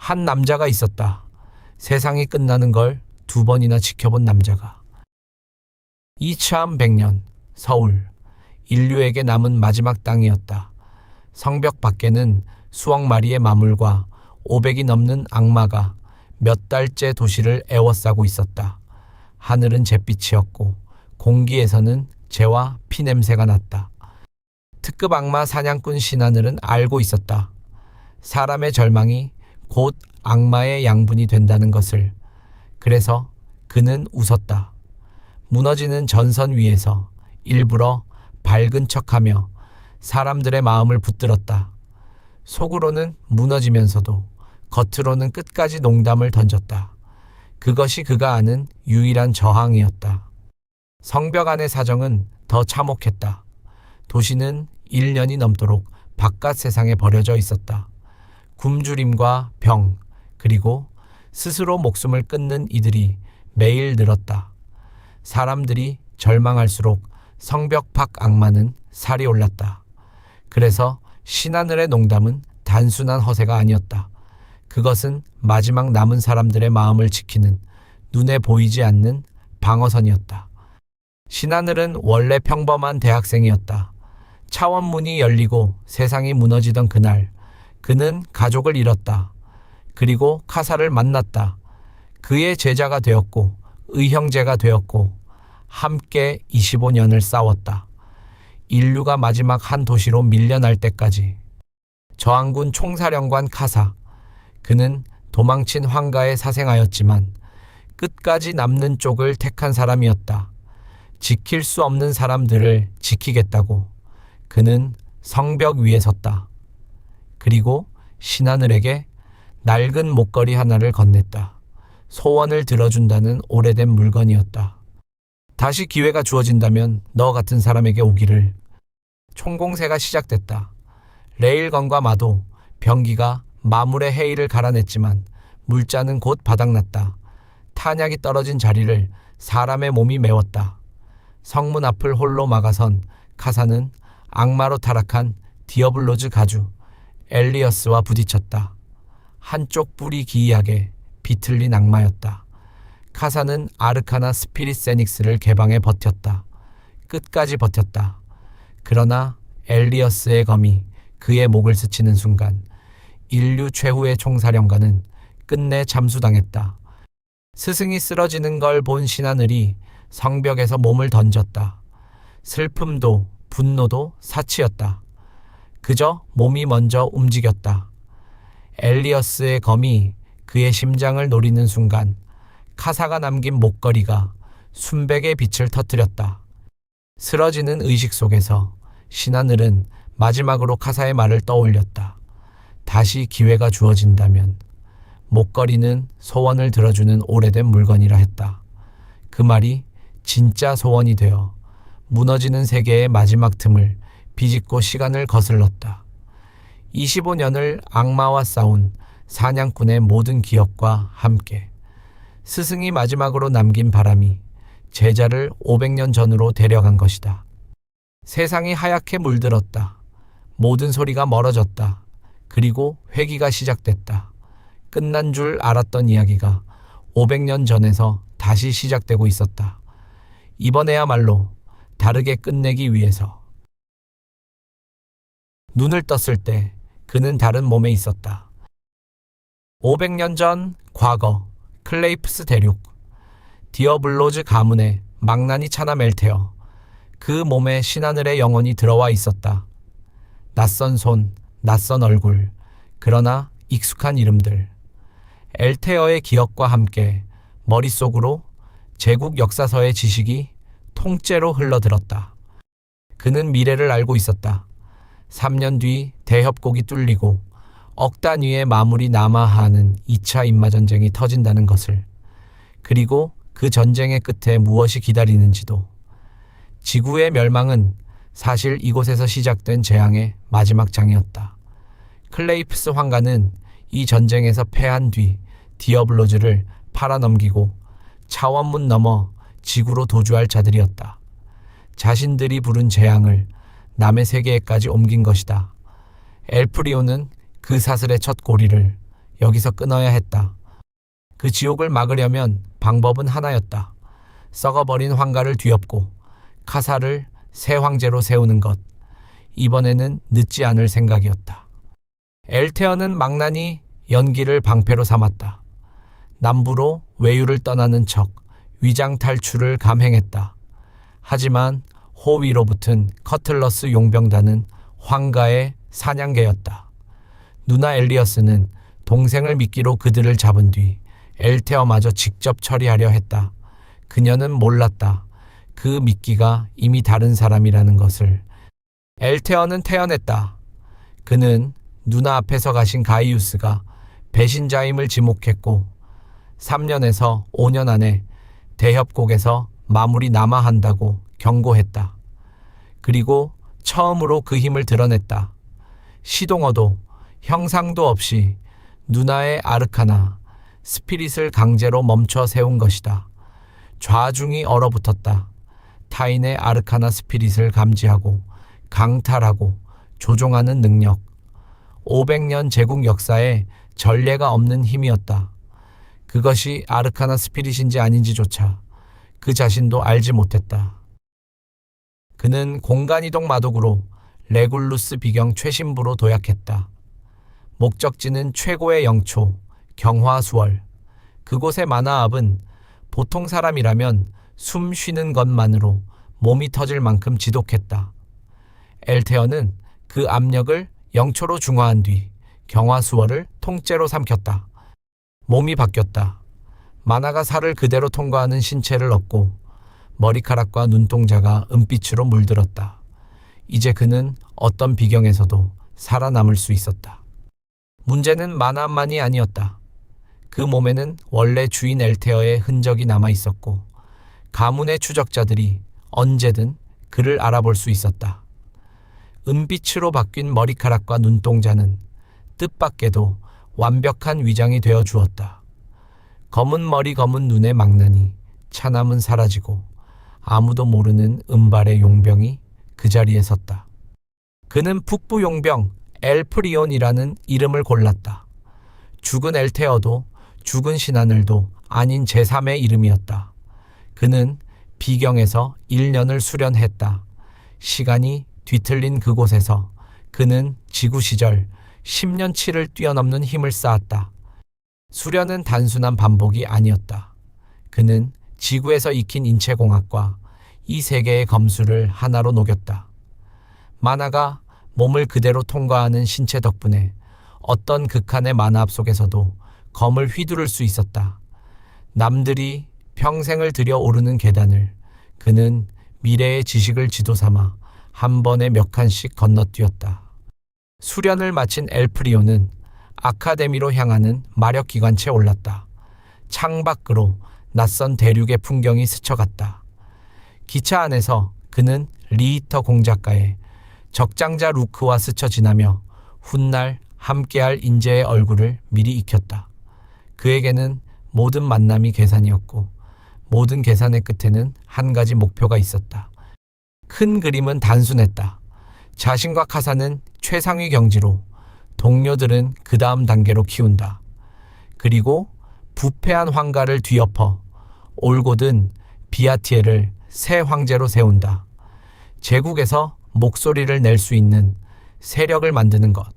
한 남자가 있었다. 세상이 끝나는 걸 2번이나 지켜본 남자가. 2100년 서울. 인류에게 남은 마지막 땅이었다. 성벽 밖에는 수억 마리의 마물과 500이 넘는 악마가 몇 달째 도시를 에워싸고 있었다. 하늘은 잿빛이었고 공기에서는 재와 피 냄새가 났다. 특급 악마 사냥꾼 신하늘은 알고 있었다. 사람의 절망이 곧 악마의 양분이 된다는 것을. 그래서 그는 웃었다. 무너지는 전선 위에서 일부러 밝은 척하며 사람들의 마음을 붙들었다. 속으로는 무너지면서도 겉으로는 끝까지 농담을 던졌다. 그것이 그가 아는 유일한 저항이었다. 성벽 안의 사정은 더 참혹했다. 도시는 1년이 넘도록 바깥 세상에 버려져 있었다. 굶주림과 병, 그리고 스스로 목숨을 끊는 이들이 매일 늘었다. 사람들이 절망할수록 성벽 밖 악마는 살이 올랐다. 그래서 신하늘의 농담은 단순한 허세가 아니었다. 그것은 마지막 남은 사람들의 마음을 지키는 눈에 보이지 않는 방어선이었다. 신하늘은 원래 평범한 대학생이었다. 차원문이 열리고 세상이 무너지던 그날, 그는 가족을 잃었다. 그리고 카사를 만났다. 그의 제자가 되었고 의형제가 되었고 함께 25년을 싸웠다. 인류가 마지막 한 도시로 밀려날 때까지. 저항군 총사령관 카사. 그는 도망친 황가에 사생하였지만 끝까지 남는 쪽을 택한 사람이었다. 지킬 수 없는 사람들을 지키겠다고. 그는 성벽 위에 섰다. 그리고 신하늘에게 낡은 목걸이 하나를 건넸다. 소원을 들어준다는 오래된 물건이었다. 다시 기회가 주어진다면 너 같은 사람에게 오기를. 총공세가 시작됐다. 레일건과 마도, 병기가 마물의 해일을 갈아냈지만 물자는 곧 바닥났다. 탄약이 떨어진 자리를 사람의 몸이 메웠다. 성문 앞을 홀로 막아선 카사는 악마로 타락한 디어블로즈 가주 엘리어스와 부딪혔다. 한쪽 뿔이 기이하게 비틀린 악마였다. 카사는 아르카나 스피릿 세닉스를 개방해 버텼다. 끝까지 버텼다. 그러나 엘리어스의 검이 그의 목을 스치는 순간 인류 최후의 총사령관은 끝내 잠수당했다. 스승이 쓰러지는 걸 본 신하늘이 성벽에서 몸을 던졌다. 슬픔도 분노도 사치였다. 그저 몸이 먼저 움직였다. 엘리어스의 검이 그의 심장을 노리는 순간 카사가 남긴 목걸이가 순백의 빛을 터뜨렸다. 쓰러지는 의식 속에서 신하늘은 마지막으로 카사의 말을 떠올렸다. 다시 기회가 주어진다면. 목걸이는 소원을 들어주는 오래된 물건이라 했다. 그 말이 진짜 소원이 되어 무너지는 세계의 마지막 틈을 비집고 시간을 거슬렀다. 25년을 악마와 싸운 사냥꾼의 모든 기억과 함께 스승이 마지막으로 남긴 바람이 제자를 500년 전으로 데려간 것이다. 세상이 하얗게 물들었다. 모든 소리가 멀어졌다. 그리고 회귀가 시작됐다. 끝난 줄 알았던 이야기가 500년 전에서 다시 시작되고 있었다. 이번에야말로 다르게 끝내기 위해서. 눈을 떴을 때 그는 다른 몸에 있었다. 500년 전 과거 클레이프스 대륙. 디어블로즈 가문의 망나니 차나 멜테어. 그 몸에 신하늘의 영혼이 들어와 있었다. 낯선 손, 낯선 얼굴, 그러나 익숙한 이름들. 엘테어의 기억과 함께 머릿속으로 제국 역사서의 지식이 통째로 흘러들었다. 그는 미래를 알고 있었다. 3년 뒤 대협곡이 뚫리고 억 단위의 마물이 남아하는 2차 인마전쟁이 터진다는 것을. 그리고 그 전쟁의 끝에 무엇이 기다리는지도. 지구의 멸망은 사실 이곳에서 시작된 재앙의 마지막 장이었다. 클레이프스 황가는 이 전쟁에서 패한 뒤 디어블로즈를 팔아넘기고 차원문 넘어 지구로 도주할 자들이었다. 자신들이 부른 재앙을 남의 세계에까지 옮긴 것이다. 엘프리오는 그 사슬의 첫 고리를 여기서 끊어야 했다. 그 지옥을 막으려면 방법은 하나였다. 썩어버린 황가를 뒤엎고 카사를 새 황제로 세우는 것. 이번에는 늦지 않을 생각이었다. 엘테어는 망나니 연기를 방패로 삼았다. 남부로 외유를 떠나는 척 위장 탈출을 감행했다. 하지만 호위로 붙은 커틀러스 용병단은 황가의 사냥개였다. 누나 엘리어스는 동생을 미끼로 그들을 잡은 뒤 엘테어마저 직접 처리하려 했다. 그녀는 몰랐다. 그 미끼가 이미 다른 사람이라는 것을. 엘테어는 태어냈다. 그는 누나 앞에서 가신 가이우스가 배신자임을 지목했고 3년에서 5년 안에 대협곡에서 마무리 남아 한다고 경고했다. 그리고 처음으로 그 힘을 드러냈다. 시동어도 형상도 없이 누나의 아르카나 스피릿을 강제로 멈춰 세운 것이다. 좌중이 얼어붙었다. 타인의 아르카나 스피릿을 감지하고 강탈하고 조종하는 능력. 500년 제국 역사에 전례가 없는 힘이었다. 그것이 아르카나 스피릿인지 아닌지조차 그 자신도 알지 못했다. 그는 공간이동 마독으로 레굴루스 비경 최신부로 도약했다. 목적지는 최고의 영초, 경화수월. 그곳의 마나압은 보통 사람이라면 숨 쉬는 것만으로 몸이 터질 만큼 지독했다. 엘테어는 그 압력을 영초로 중화한 뒤 경화수월을 통째로 삼켰다. 몸이 바뀌었다. 마나가 살을 그대로 통과하는 신체를 얻고 머리카락과 눈동자가 은빛으로 물들었다. 이제 그는 어떤 비경에서도 살아남을 수 있었다. 문제는 마나만이 아니었다. 그 몸에는 원래 주인 엘테어의 흔적이 남아 있었고 가문의 추적자들이 언제든 그를 알아볼 수 있었다. 은빛으로 바뀐 머리카락과 눈동자는 뜻밖에도 완벽한 위장이 되어 주었다. 검은 머리 검은 눈의 망나니, 차남은 사라지고 아무도 모르는 은발의 용병이 그 자리에 섰다. 그는 북부 용병 엘프리온이라는 이름을 골랐다. 죽은 엘테어도 죽은 신하늘도 아닌 제3의 이름이었다. 그는 비경에서 1년을 수련했다. 시간이 뒤틀린 그곳에서 그는 지구 시절 10년치를 뛰어넘는 힘을 쌓았다. 수련은 단순한 반복이 아니었다. 그는 지구에서 익힌 인체공학과 이 세계의 검수를 하나로 녹였다. 마나가 몸을 그대로 통과하는 신체 덕분에 어떤 극한의 만화압 속에서도 검을 휘두를 수 있었다. 남들이 평생을 들여 오르는 계단을 그는 미래의 지식을 지도 삼아 한 번에 몇 칸씩 건너뛰었다. 수련을 마친 엘프리오는 아카데미로 향하는 마력 기관차에 올랐다. 창밖으로 낯선 대륙의 풍경이 스쳐갔다. 기차 안에서 그는 리히터 공작가의 적장자 루크와 스쳐 지나며 훗날 함께할 인재의 얼굴을 미리 익혔다. 그에게는 모든 만남이 계산이었고 모든 계산의 끝에는 한 가지 목표가 있었다. 큰 그림은 단순했다. 자신과 카사는 최상위 경지로, 동료들은 그 다음 단계로 키운다. 그리고 부패한 황가를 뒤엎어 올곧은 비아티에를 새 황제로 세운다. 제국에서 목소리를 낼 수 있는 세력을 만드는 것.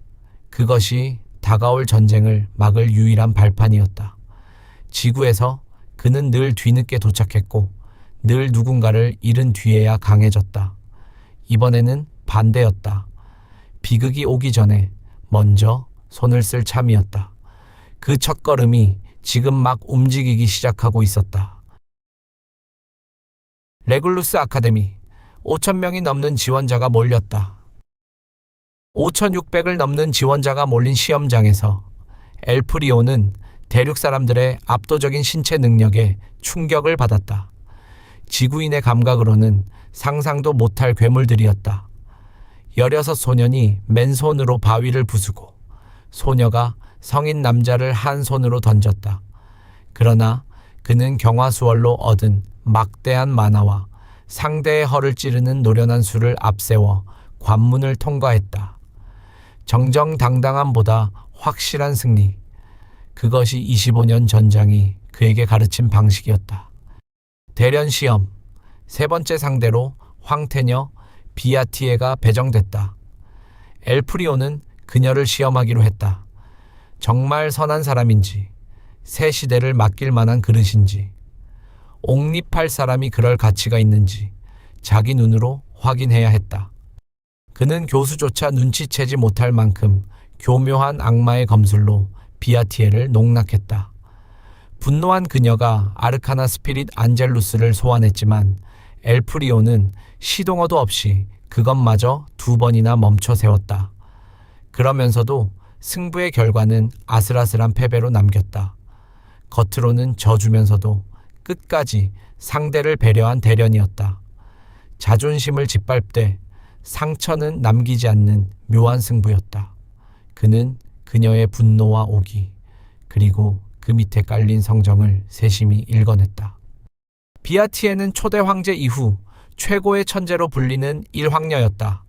그것이 다가올 전쟁을 막을 유일한 발판이었다. 지구에서 그는 늘 뒤늦게 도착했고 늘 누군가를 잃은 뒤에야 강해졌다. 이번에는 반대였다. 비극이 오기 전에 먼저 손을 쓸 참이었다. 그 첫걸음이 지금 막 움직이기 시작하고 있었다. 레굴루스 아카데미. 5,000명이 넘는 지원자가 몰렸다. 5,600을 넘는 지원자가 몰린 시험장에서 엘프리오는 대륙 사람들의 압도적인 신체 능력에 충격을 받았다. 지구인의 감각으로는 상상도 못할 괴물들이었다. 16 소년이 맨손으로 바위를 부수고 소녀가 성인 남자를 한 손으로 던졌다. 그러나 그는 경화수월로 얻은 막대한 만화와 상대의 허를 찌르는 노련한 수를 앞세워 관문을 통과했다. 정정당당함보다 확실한 승리. 그것이 25년 전장이 그에게 가르친 방식이었다. 대련 시험, 세 번째 상대로 황태녀 비아티에가 배정됐다. 엘프리오는 그녀를 시험하기로 했다. 정말 선한 사람인지, 새 시대를 맡길 만한 그릇인지, 옹립할 사람이 그럴 가치가 있는지 자기 눈으로 확인해야 했다. 그는 교수조차 눈치채지 못할 만큼 교묘한 악마의 검술로 비아티에를 농락했다. 분노한 그녀가 아르카나 스피릿 안젤루스를 소환했지만 엘프리오는 시동어도 없이 그것마저 2번이나 멈춰 세웠다. 그러면서도 승부의 결과는 아슬아슬한 패배로 남겼다. 겉으로는 져주면서도 끝까지 상대를 배려한 대련이었다. 자존심을 짓밟되 상처는 남기지 않는 묘한 승부였다. 그는 그녀의 분노와 오기, 그리고 그 밑에 깔린 성정을 세심히 읽어냈다. 비아티에는 초대 황제 이후 최고의 천재로 불리는 일황녀였다.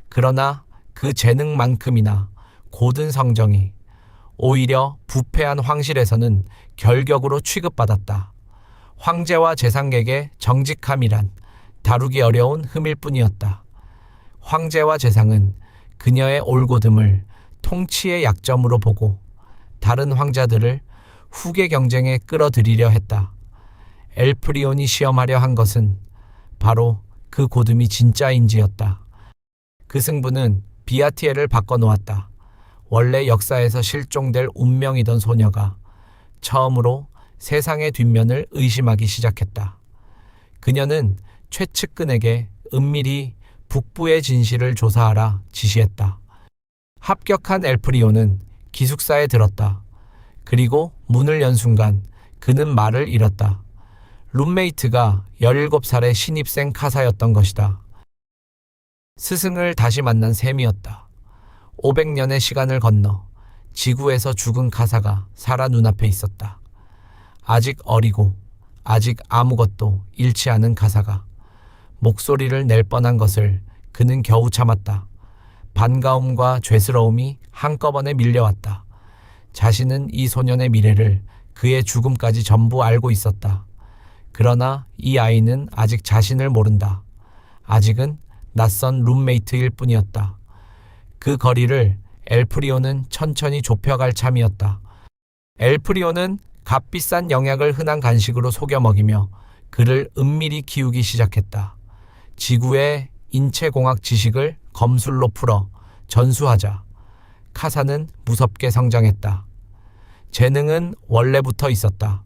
그러나 그 재능만큼이나 고든 성정이 오히려 부패한 황실에서는 결격으로 취급받았다. 황제와 재상객의 정직함이란 다루기 어려운 흠일 뿐이었다. 황제와 재상은 그녀의 올곧음을 통치의 약점으로 보고 다른 황자들을 후계 경쟁에 끌어들이려 했다. 엘프리온이 시험하려 한 것은 바로 그 고듬이 진짜인지였다. 그 승부는 비아티에를 바꿔놓았다. 원래 역사에서 실종될 운명이던 소녀가 처음으로 세상의 뒷면을 의심하기 시작했다. 그녀는 최측근에게 은밀히 북부의 진실을 조사하라 지시했다. 합격한 엘프리오는 기숙사에 들었다. 그리고 문을 연 순간 그는 말을 잃었다. 룸메이트가 17살의 신입생 카사였던 것이다. 스승을 다시 만난 셈이었다. 500년의 시간을 건너 지구에서 죽은 카사가 살아 눈앞에 있었다. 아직 어리고 아직 아무것도 잃지 않은 카사가 목소리를 낼 뻔한 것을 그는 겨우 참았다. 반가움과 죄스러움이 한꺼번에 밀려왔다. 자신은 이 소년의 미래를 그의 죽음까지 전부 알고 있었다. 그러나 이 아이는 아직 자신을 모른다. 아직은 낯선 룸메이트일 뿐이었다. 그 거리를 엘프리오는 천천히 좁혀갈 참이었다. 엘프리오는 값비싼 영약을 흔한 간식으로 속여 먹이며 그를 은밀히 키우기 시작했다. 지구의 인체공학 지식을 검술로 풀어 전수하자 카사는 무섭게 성장했다. 재능은 원래부터 있었다.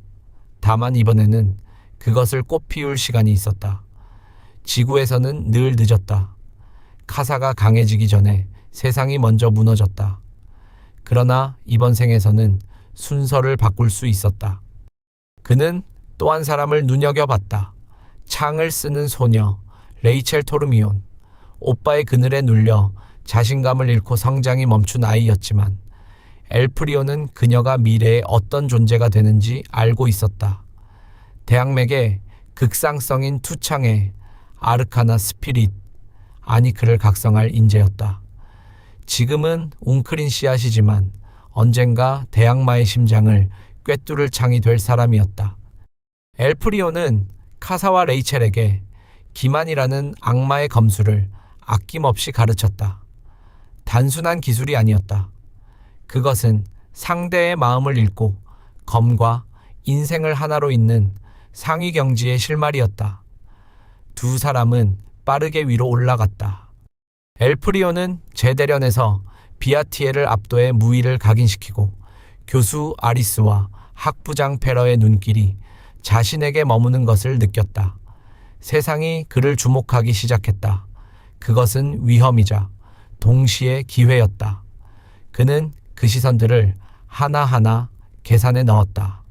다만 이번에는 그것을 꽃피울 시간이 있었다. 지구에서는 늘 늦었다. 카사가 강해지기 전에 세상이 먼저 무너졌다. 그러나 이번 생에서는 순서를 바꿀 수 있었다. 그는 또 한 사람을 눈여겨봤다. 창을 쓰는 소녀 레이첼 토르미온. 오빠의 그늘에 눌려 자신감을 잃고 성장이 멈춘 아이였지만 엘프리오는 그녀가 미래에 어떤 존재가 되는지 알고 있었다. 대학맥의 극상성인 투창의 아르카나 스피릿, 아니크를 각성할 인재였다. 지금은 웅크린 씨앗이지만 언젠가 대악마의 심장을 꿰뚫을 창이 될 사람이었다. 엘프리오는 카사와 레이첼에게 기만이라는 악마의 검술을 아낌없이 가르쳤다. 단순한 기술이 아니었다. 그것은 상대의 마음을 읽고 검과 인생을 하나로 잇는 상위경지의 실마리였다. 두 사람은 빠르게 위로 올라갔다. 엘프리오는 제대련에서 비아티에를 압도해 무의를 각인시키고 교수 아리스와 학부장 페러의 눈길이 자신에게 머무는 것을 느꼈다. 세상이 그를 주목하기 시작했다. 그것은 위험이자 동시에 기회였다. 그는 그 시선들을 하나하나 계산에 넣었다.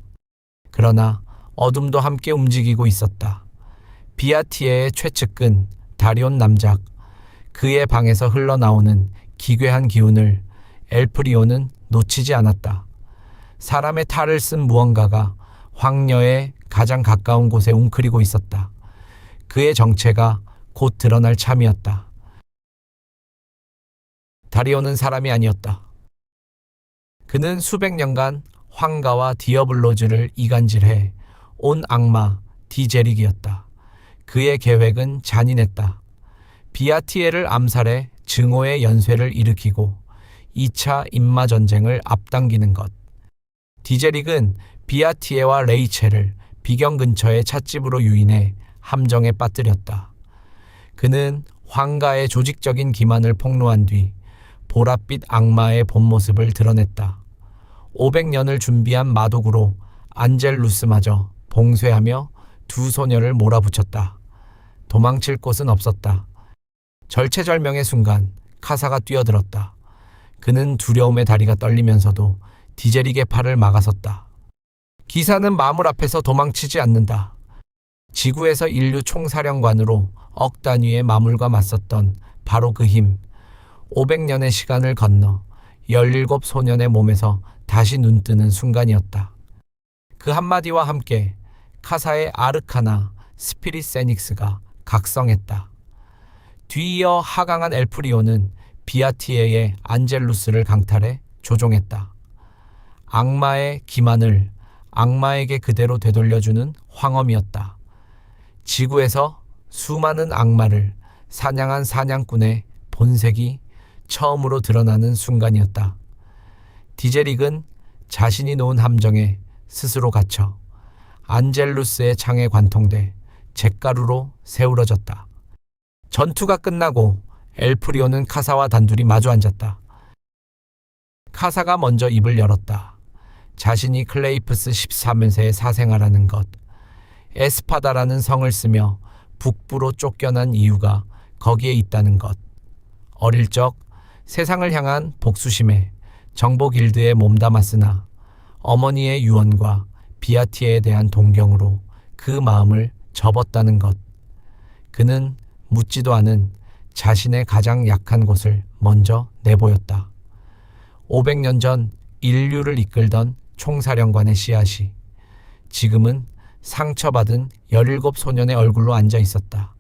그러나 어둠도 함께 움직이고 있었다. 비아티에의 최측근 다리온 남작, 그의 방에서 흘러나오는 기괴한 기운을 엘프리오는 놓치지 않았다. 사람의 탈을 쓴 무언가가 황녀의 가장 가까운 곳에 웅크리고 있었다. 그의 정체가 곧 드러날 참이었다. 다리오는 사람이 아니었다. 그는 수백 년간 황가와 디어블로즈를 이간질해 온 악마 디제릭이었다. 그의 계획은 잔인했다. 비아티에를 암살해 증오의 연쇄를 일으키고 2차 인마전쟁을 앞당기는 것. 디제릭은 비아티에와 레이첼을 비경 근처의 찻집으로 유인해 함정에 빠뜨렸다. 그는 황가의 조직적인 기만을 폭로한 뒤 보랏빛 악마의 본 모습을 드러냈다. 500년을 준비한 마독으로 안젤루스마저 봉쇄하며 두 소녀를 몰아붙였다. 도망칠 곳은 없었다. 절체절명의 순간 카사가 뛰어들었다. 그는 두려움의 다리가 떨리면서도 디제릭의 팔을 막아섰다. 기사는 마물 앞에서 도망치지 않는다. 지구에서 인류 총사령관으로 억 단위의 마물과 맞섰던 바로 그 힘. 500년의 시간을 건너 17 소년의 몸에서 다시 눈뜨는 순간이었다. 그 한마디와 함께 카사의 아르카나 스피릿 세닉스가 각성했다. 뒤이어 하강한 엘프리오는 비아티에의 안젤루스를 강탈해 조종했다. 악마의 기만을 악마에게 그대로 되돌려주는 황엄이었다. 지구에서 수많은 악마를 사냥한 사냥꾼의 본색이 처음으로 드러나는 순간이었다. 디제릭은 자신이 놓은 함정에 스스로 갇혀 안젤루스의 창에 관통돼 잿가루로 세우러졌다. 전투가 끝나고 엘프리오는 카사와 단둘이 마주 앉았다. 카사가 먼저 입을 열었다. 자신이 클레이프스 13세의 사생아라는 것, 에스파다라는 성을 쓰며 북부로 쫓겨난 이유가 거기에 있다는 것, 어릴 적 세상을 향한 복수심에 정보 길드에 몸담았으나 어머니의 유언과 비아티에에 대한 동경으로 그 마음을 접었다는 것. 그는 묻지도 않은 자신의 가장 약한 곳을 먼저 내보였다. 500년 전 인류를 이끌던 총사령관의 씨앗이 지금은 상처받은 17 소년의 얼굴로 앉아 있었다.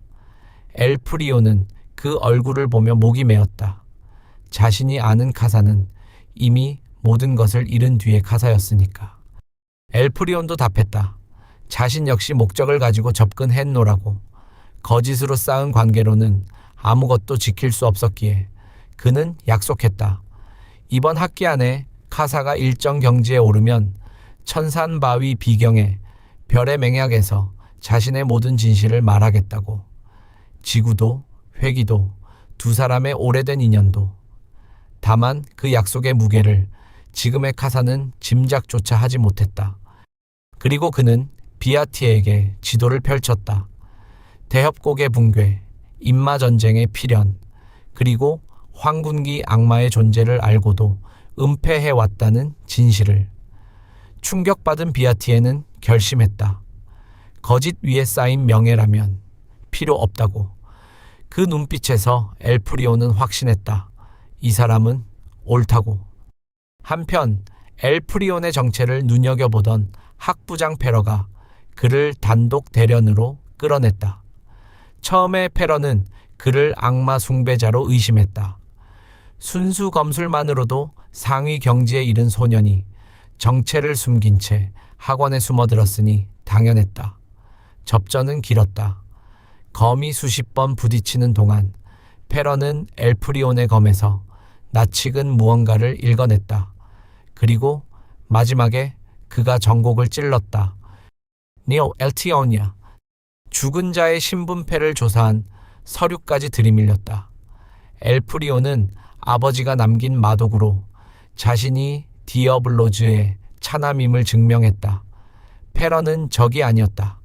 엘프리오는 그 얼굴을 보며 목이 메었다. 자신이 아는 카사는 이미 모든 것을 잃은 뒤의 카사였으니까. 엘프리온도 답했다. 자신 역시 목적을 가지고 접근했노라고. 거짓으로 쌓은 관계로는 아무것도 지킬 수 없었기에 그는 약속했다. 이번 학기 안에 카사가 일정 경지에 오르면 천산바위 비경에 별의 맹약에서 자신의 모든 진실을 말하겠다고. 지구도 회기도 두 사람의 오래된 인연도. 다만 그 약속의 무게를 지금의 카사는 짐작조차 하지 못했다. 그리고 그는 비아티에게 지도를 펼쳤다. 대협곡의 붕괴, 인마전쟁의 필연, 그리고 황군기 악마의 존재를 알고도 은폐해왔다는 진실을. 충격받은 비아티에는 결심했다. 거짓 위에 쌓인 명예라면 필요 없다고. 그 눈빛에서 엘프리오는 확신했다. 이 사람은 옳다고. 한편 엘프리온의 정체를 눈여겨보던 학부장 페러가 그를 단독 대련으로 끌어냈다. 처음에 페러는 그를 악마 숭배자로 의심했다. 순수 검술만으로도 상위 경지에 이른 소년이 정체를 숨긴 채 학원에 숨어들었으니 당연했다. 접전은 길었다. 검이 수십 번 부딪히는 동안 페러는 엘프리온의 검에서 낯익은 무언가를 읽어냈다. 그리고 마지막에 그가 전곡을 찔렀다. 니오 엘티오냐. 죽은 자의 신분패를 조사한 서류까지 들이밀렸다. 엘프리온은 아버지가 남긴 마독으로 자신이 디어블로즈의 차남임을 증명했다. 페러는 적이 아니었다.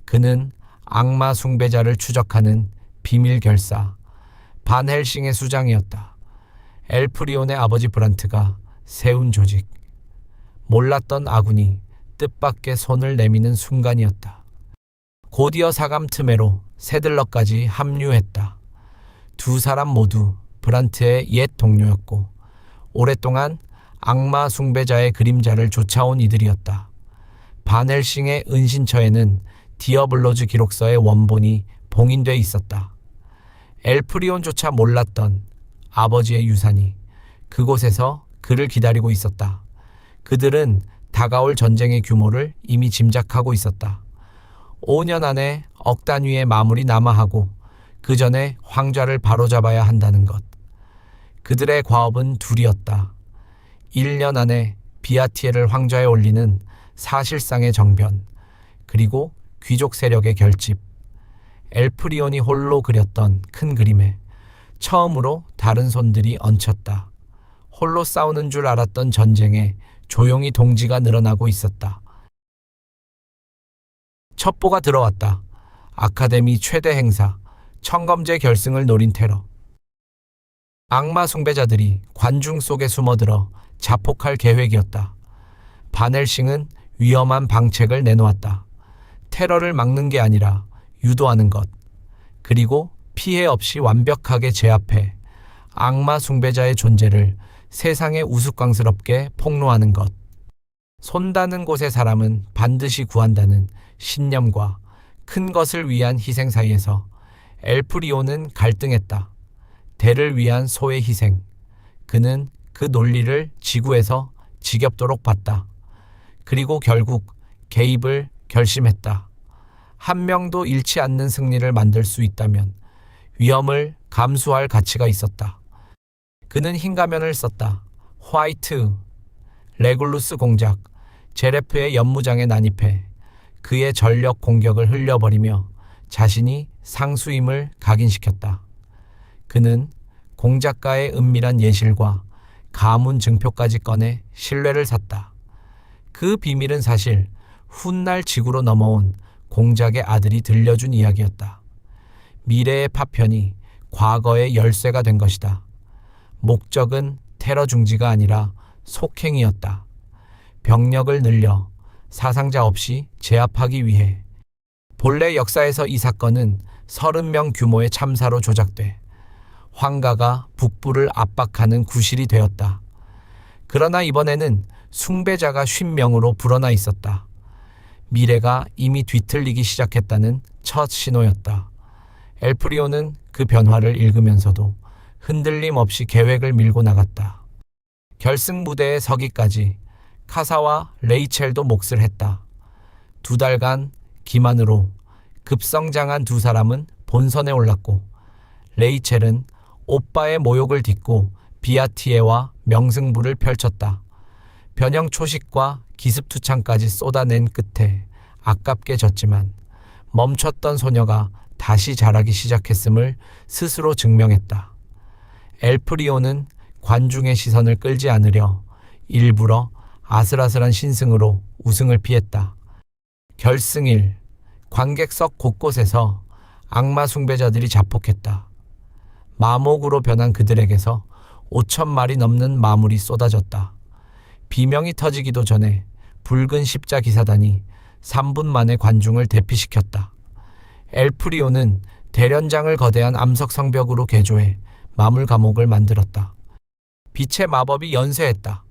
그는 악마 숭배자를 추적하는 비밀 결사, 반헬싱의 수장이었다. 엘프리온의 아버지 브란트가 세운 조직. 몰랐던 아군이 뜻밖의 손을 내미는 순간이었다. 곧이어 사감 틈에로 세들러까지 합류했다. 두 사람 모두 브란트의 옛 동료였고 오랫동안 악마 숭배자의 그림자를 쫓아온 이들이었다. 반헬싱의 은신처에는 디어블로즈 기록서의 원본이 봉인돼 있었다. 엘프리온조차 몰랐던 아버지의 유산이 그곳에서 그를 기다리고 있었다. 그들은 다가올 전쟁의 규모를 이미 짐작하고 있었다. 5년 안에 억 단위의 마물이 남하하고 그 전에 황좌를 바로잡아야 한다는 것. 그들의 과업은 둘이었다. 1년 안에 비아티에를 황좌에 올리는 사실상의 정변, 그리고 귀족 세력의 결집. 엘프리온이 홀로 그렸던 큰 그림에 처음으로 다른 손들이 얹혔다. 홀로 싸우는 줄 알았던 전쟁에 조용히 동지가 늘어나고 있었다. 첩보가 들어왔다. 아카데미 최대 행사, 청검제 결승을 노린 테러. 악마 숭배자들이 관중 속에 숨어들어 자폭할 계획이었다. 바넬싱은 위험한 방책을 내놓았다. 테러를 막는 게 아니라 유도하는 것. 그리고 피해 없이 완벽하게 제압해 악마 숭배자의 존재를 세상에 우스꽝스럽게 폭로하는 것. 손 닿는 곳의 사람은 반드시 구한다는 신념과 큰 것을 위한 희생 사이에서 엘프리온은 갈등했다. 대를 위한 소의 희생. 그는 그 논리를 지구에서 지겹도록 봤다. 그리고 결국 개입을 결심했다. 한 명도 잃지 않는 승리를 만들 수 있다면 위험을 감수할 가치가 있었다. 그는 흰 가면을 썼다. 화이트, 레굴루스 공작, 제레프의 연무장에 난입해 그의 전력 공격을 흘려버리며 자신이 상수임을 각인시켰다. 그는 공작가의 은밀한 예실과 가문 증표까지 꺼내 신뢰를 샀다. 그 비밀은 사실 훗날 지구로 넘어온 공작의 아들이 들려준 이야기였다. 미래의 파편이 과거의 열쇠가 된 것이다. 목적은 테러 중지가 아니라 속행이었다. 병력을 늘려 사상자 없이 제압하기 위해. 본래 역사에서 이 사건은 30명 규모의 참사로 조작돼 황가가 북부를 압박하는 구실이 되었다. 그러나 이번에는 숭배자가 50명으로 불어나 있었다. 미래가 이미 뒤틀리기 시작했다는 첫 신호였다. 엘프리온은 그 변화를 읽으면서도 흔들림 없이 계획을 밀고 나갔다. 결승 무대에 서기까지 카사와 레이첼도 몫을 했다. 2달간 기만으로 급성장한 두 사람은 본선에 올랐고, 레이첼은 오빠의 모욕을 딛고 비아티에와 명승부를 펼쳤다. 변형 초식과 기습투창까지 쏟아낸 끝에 아깝게 졌지만 멈췄던 소녀가 다시 자라기 시작했음을 스스로 증명했다. 엘프리온은 관중의 시선을 끌지 않으려 일부러 아슬아슬한 신승으로 우승을 피했다. 결승일, 관객석 곳곳에서 악마 숭배자들이 자폭했다. 마목으로 변한 그들에게서 5,000마리 넘는 마물이 쏟아졌다. 비명이 터지기도 전에 붉은 십자 기사단이 3분 만에 관중을 대피시켰다. 엘프리온은 대련장을 거대한 암석 성벽으로 개조해 마물 감옥을 만들었다. 빛의 마법이 연쇄했다.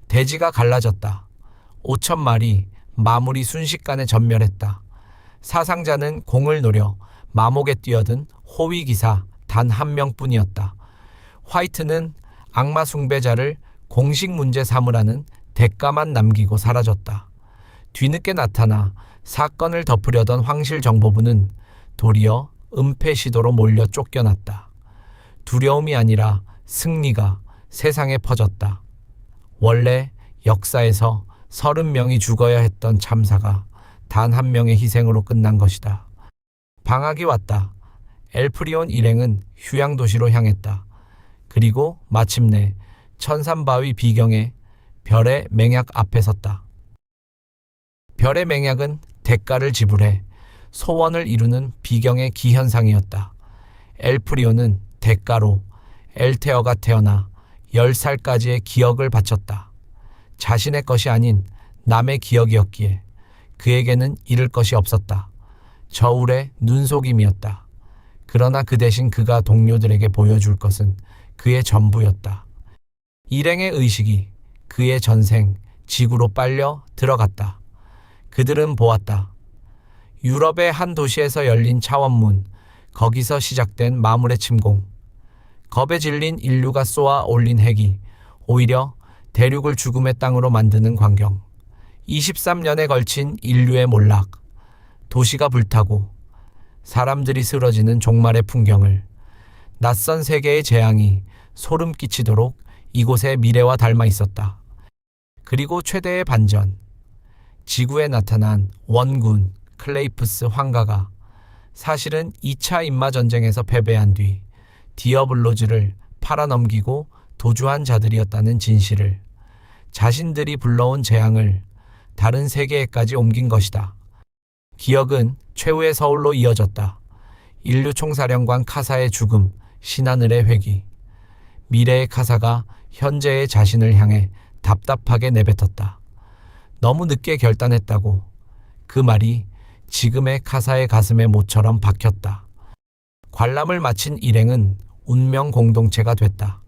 대지가 갈라졌다. 5,000마리 마물이 순식간에 전멸했다. 사상자는 공을 노려 마목에 뛰어든 호위기사 단 한 명뿐이었다. 화이트는 악마 숭배자를 공식 문제 삼으라는 대가만 남기고 사라졌다. 뒤늦게 나타나 사건을 덮으려던 황실정보부는 도리어 은폐 시도로 몰려 쫓겨났다. 두려움이 아니라 승리가 세상에 퍼졌다. 원래 역사에서 30명이 죽어야 했던 참사가 단 한 명의 희생으로 끝난 것이다. 방학이 왔다. 엘프리온 일행은 휴양도시로 향했다. 그리고 마침내 천산바위 비경의 별의 맹약 앞에 섰다. 별의 맹약은 대가를 지불해 소원을 이루는 비경의 기현상이었다. 엘프리온은 대가로 엘테어가 태어나 10살까지의 기억을 바쳤다. 자신의 것이 아닌 남의 기억이었기에 그에게는 잃을 것이 없었다. 저울의 눈속임이었다. 그러나 그 대신 그가 동료들에게 보여줄 것은 그의 전부였다. 일행의 의식이 그의 전생 지구로 빨려 들어갔다. 그들은 보았다. 유럽의 한 도시에서 열린 차원문, 거기서 시작된 마물의 침공. 겁에 질린 인류가 쏘아 올린 핵이 오히려 대륙을 죽음의 땅으로 만드는 광경. 23년에 걸친 인류의 몰락, 도시가 불타고 사람들이 쓰러지는 종말의 풍경을, 낯선 세계의 재앙이 소름 끼치도록 이곳의 미래와 닮아 있었다. 그리고 최대의 반전, 지구에 나타난 원군 클레이프스 황가가 사실은 2차 인마전쟁에서 패배한 뒤 디어블로즈를 팔아넘기고 도주한 자들이었다는 진실을, 자신들이 불러온 재앙을 다른 세계에까지 옮긴 것이다. 기억은 최후의 서울로 이어졌다. 인류 총사령관 카사의 죽음, 신하늘의 회귀. 미래의 카사가 현재의 자신을 향해 답답하게 내뱉었다. 너무 늦게 결단했다고. 그 말이 지금의 카사의 가슴에 모처럼 박혔다. 관람을 마친 일행은 운명 공동체가 됐다.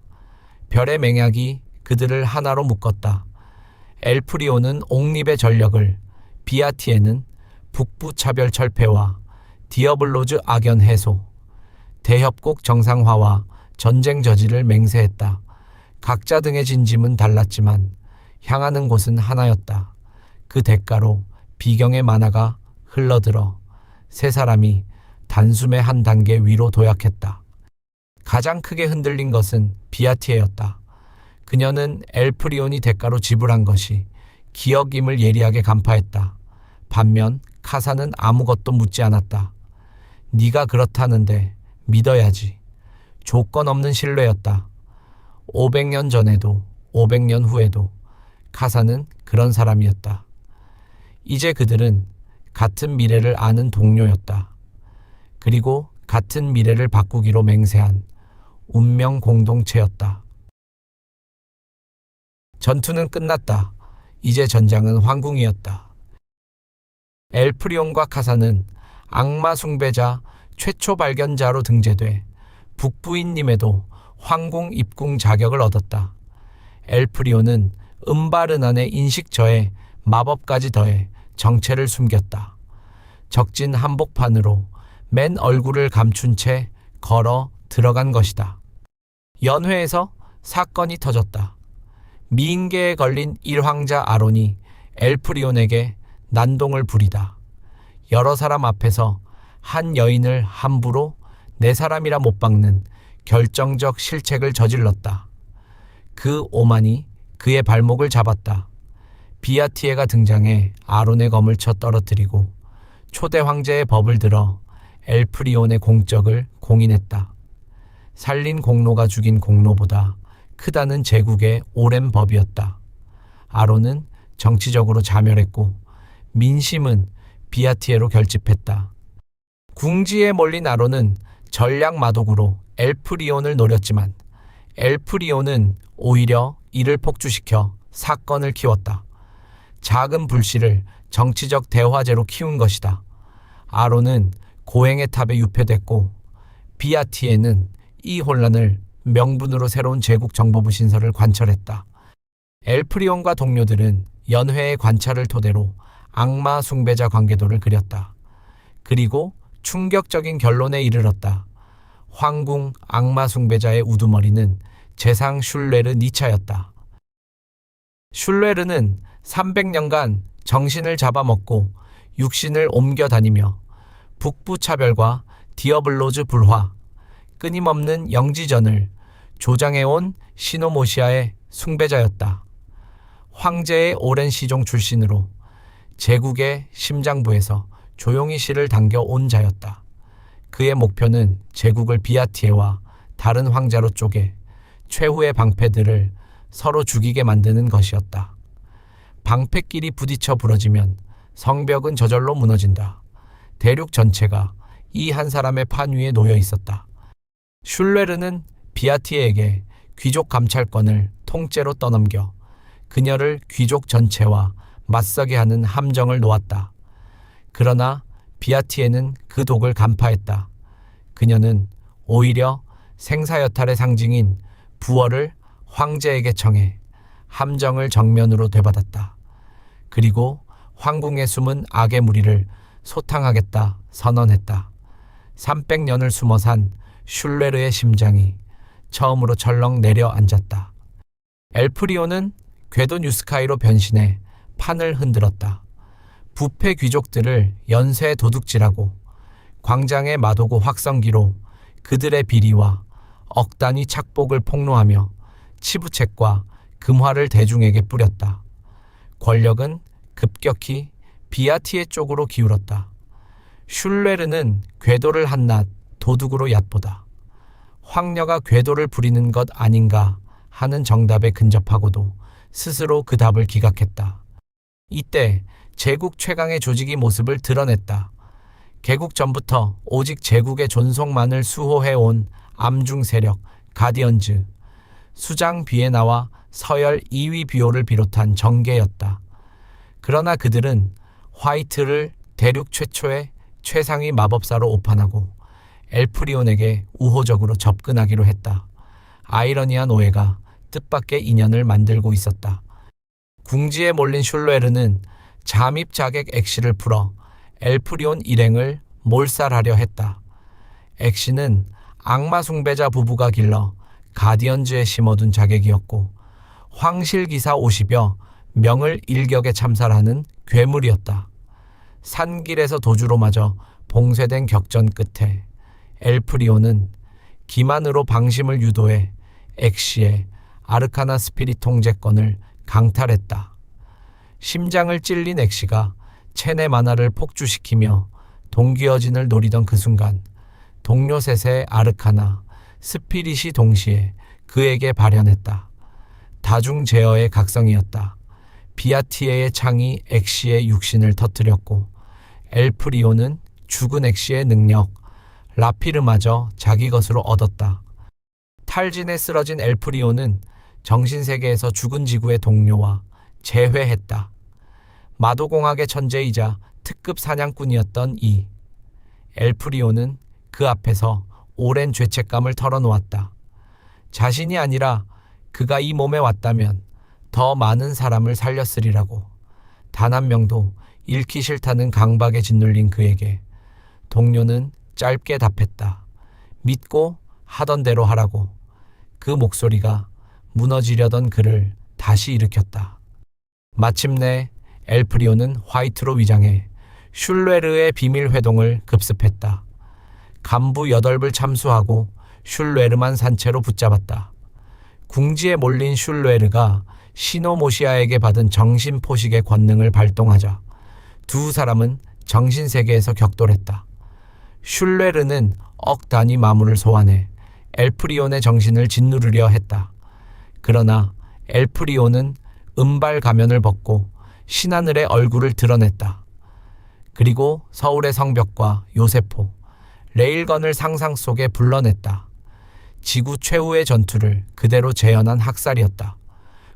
별의 맹약이 그들을 하나로 묶었다. 엘프리오는 옥립의 전력을, 비아티에는 북부 차별 철폐와 디어블로즈 악연 해소, 대협곡 정상화와 전쟁 저지를 맹세했다. 각자 등의 진짐은 달랐지만 향하는 곳은 하나였다. 그 대가로 비경의 만화가 흘러들어 세 사람이 단숨에 한 단계 위로 도약했다. 가장 크게 흔들린 것은 비아티에였다. 그녀는 엘프리온이 대가로 지불한 것이 기억임을 예리하게 간파했다. 반면 카사는 아무것도 묻지 않았다. 네가 그렇다는데 믿어야지. 조건 없는 신뢰였다. 500년 전에도 500년 후에도 카사는 그런 사람이었다. 이제 그들은 같은 미래를 아는 동료였다. 그리고 같은 미래를 바꾸기로 맹세한 운명 공동체였다. 전투는 끝났다. 이제 전장은 황궁이었다. 엘프리온과 카사는 악마 숭배자 최초 발견자로 등재돼 북부인님에도 황궁 입궁 자격을 얻었다. 엘프리온은 은바르난의 인식저에 마법까지 더해 정체를 숨겼다. 적진 한복판으로 맨 얼굴을 감춘 채 걸어 들어간 것이다. 연회에서 사건이 터졌다. 미인계에 걸린 일황자 아론이 엘프리온에게 난동을 부리다. 여러 사람 앞에서 한 여인을 함부로 내 사람이라 못 박는 결정적 실책을 저질렀다. 그 오만이 그의 발목을 잡았다. 비아티에가 등장해 아론의 검을 쳐 떨어뜨리고 초대 황제의 법을 들어 엘프리온의 공적을 공인했다. 살린 공로가 죽인 공로보다 크다는 제국의 오랜 법이었다. 아론은 정치적으로 자멸했고 민심은 비아티에로 결집했다. 궁지에 몰린 아론은 전략 마독으로 엘프리온을 노렸지만 엘프리온은 오히려 이를 폭주시켜 사건을 키웠다. 작은 불씨를 정치적 대화제로 키운 것이다. 아론은 고행의 탑에 유폐됐고 비아티에는 이 혼란을 명분으로 새로운 제국 정보부 신설을 관철했다. 엘프리온과 동료들은 연회의 관찰을 토대로 악마 숭배자 관계도를 그렸다. 그리고 충격적인 결론에 이르렀다. 황궁 악마 숭배자의 우두머리는 재상 슐레르 니차였다. 슐레르는 300년간 정신을 잡아먹고 육신을 옮겨 다니며 북부 차별과 디어블로즈 불화, 끊임없는 영지전을 조장해온 시노모시아의 숭배자였다. 황제의 오랜 시종 출신으로 제국의 심장부에서 조용히 씨를 당겨 온 자였다. 그의 목표는 제국을 비아티에와 다른 황자로 쪼개 최후의 방패들을 서로 죽이게 만드는 것이었다. 방패끼리 부딪혀 부러지면 성벽은 저절로 무너진다. 대륙 전체가 이 한 사람의 판 위에 놓여 있었다. 슐레르는 비아티에에게 귀족 감찰권을 통째로 떠넘겨 그녀를 귀족 전체와 맞서게 하는 함정을 놓았다. 그러나 비아티에는 그 독을 간파했다. 그녀는 오히려 생사여탈의 상징인 부활을 황제에게 청해 함정을 정면으로 되받았다. 그리고 황궁에 숨은 악의 무리를 소탕하겠다 선언했다. 300년을 숨어 산 슐레르의 심장이 처음으로 철렁 내려앉았다. 엘프리온은 궤도 뉴스카이로 변신해 판을 흔들었다. 부패 귀족들을 연쇄 도둑질하고 광장의 마도구 확성기로 그들의 비리와 억단위 착복을 폭로하며 치부책과 금화를 대중에게 뿌렸다. 권력은 급격히 비아티의 쪽으로 기울었다. 슐레르는 궤도를 한낱 도둑으로 얕보다. 황녀가 궤도를 부리는 것 아닌가 하는 정답에 근접하고도 스스로 그 답을 기각했다. 이때 제국 최강의 조직이 모습을 드러냈다. 개국 전부터 오직 제국의 존속만을 수호해온 암중 세력 가디언즈, 수장 비에나와 서열 2위 비오를 비롯한 정계였다. 그러나 그들은 화이트를 대륙 최초의 최상위 마법사로 오판하고 엘프리온에게 우호적으로 접근하기로 했다. 아이러니한 오해가 뜻밖의 인연을 만들고 있었다. 궁지에 몰린 슐레르는 잠입 자객 엑시를 풀어 엘프리온 일행을 몰살하려 했다. 엑시는 악마 숭배자 부부가 길러 가디언즈에 심어둔 자객이었고 황실기사 50여 명을 일격에 참살하는 괴물이었다. 산길에서 도주로마저 봉쇄된 격전 끝에 엘프리온은 기만으로 방심을 유도해 엑시의 아르카나 스피릿 통제권을 강탈했다. 심장을 찔린 엑시가 체내 만화를 폭주시키며 동기어진을 노리던 그 순간 동료 셋의 아르카나 스피릿이 동시에 그에게 발현했다. 다중 제어의 각성이었다. 비아티에의 창이 엑시의 육신을 터뜨렸고 엘프리온은 죽은 엑시의 능력 라피르마저 자기 것으로 얻었다. 탈진에 쓰러진 엘프리온은 정신세계에서 죽은 지구의 동료와 재회했다. 마도공학의 천재이자 특급 사냥꾼이었던 이 엘프리온은 그 앞에서 오랜 죄책감을 털어놓았다. 자신이 아니라 그가 이 몸에 왔다면 더 많은 사람을 살렸으리라고. 단 한 명도 잃기 싫다는 강박에 짓눌린 그에게 동료는 짧게 답했다. 믿고 하던 대로 하라고. 그 목소리가 무너지려던 그를 다시 일으켰다. 마침내 엘프리온은 화이트로 위장해 슐레르의 비밀 회동을 급습했다. 간부 8을 참수하고 슐레르만 산채로 붙잡았다. 궁지에 몰린 슐레르가 시노모시아에게 받은 정신포식의 권능을 발동하자 두 사람은 정신세계에서 격돌했다. 슐레르는 억 단위 마물을 소환해 엘프리온의 정신을 짓누르려 했다. 그러나 엘프리온은 은발 가면을 벗고 신하늘의 얼굴을 드러냈다. 그리고 서울의 성벽과 요세포, 레일건을 상상 속에 불러냈다. 지구 최후의 전투를 그대로 재현한 학살이었다.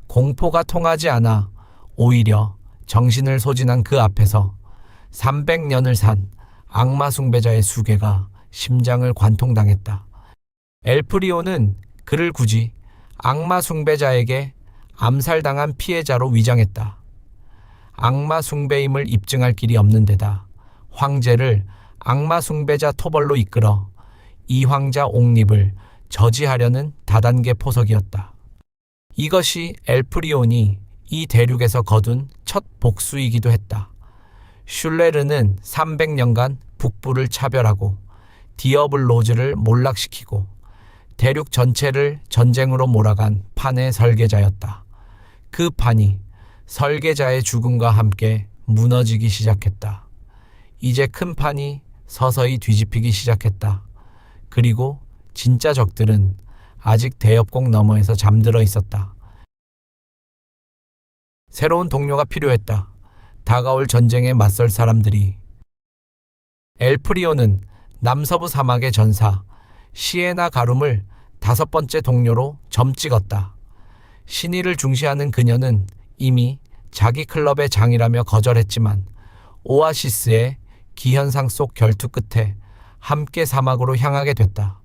공포가 통하지 않아 오히려 정신을 소진한 그 앞에서 300년을 산 악마 숭배자의 수괴가 심장을 관통당했다. 엘프리온은 그를 굳이 악마 숭배자에게 암살당한 피해자로 위장했다. 악마 숭배임을 입증할 길이 없는 데다 황제를 악마 숭배자 토벌로 이끌어 이 황자 옥립을 저지하려는 다단계 포석이었다. 이것이 엘프리온이 이 대륙에서 거둔 첫 복수이기도 했다. 슐레르는 300년간 북부를 차별하고 디어블로즈를 몰락시키고 대륙 전체를 전쟁으로 몰아간 판의 설계자였다. 그 판이 설계자의 죽음과 함께 무너지기 시작했다. 이제 큰 판이 서서히 뒤집히기 시작했다. 그리고 진짜 적들은 아직 대협곡 너머에서 잠들어 있었다. 새로운 동료가 필요했다. 다가올 전쟁에 맞설 사람들이. 엘프리온은 남서부 사막의 전사 시에나 가룸을 5번째 동료로 점찍었다. 신의를 중시하는 그녀는 이미 자기 클럽의 장이라며 거절했지만 오아시스의 기현상 속 결투 끝에 함께 사막으로 향하게 됐다.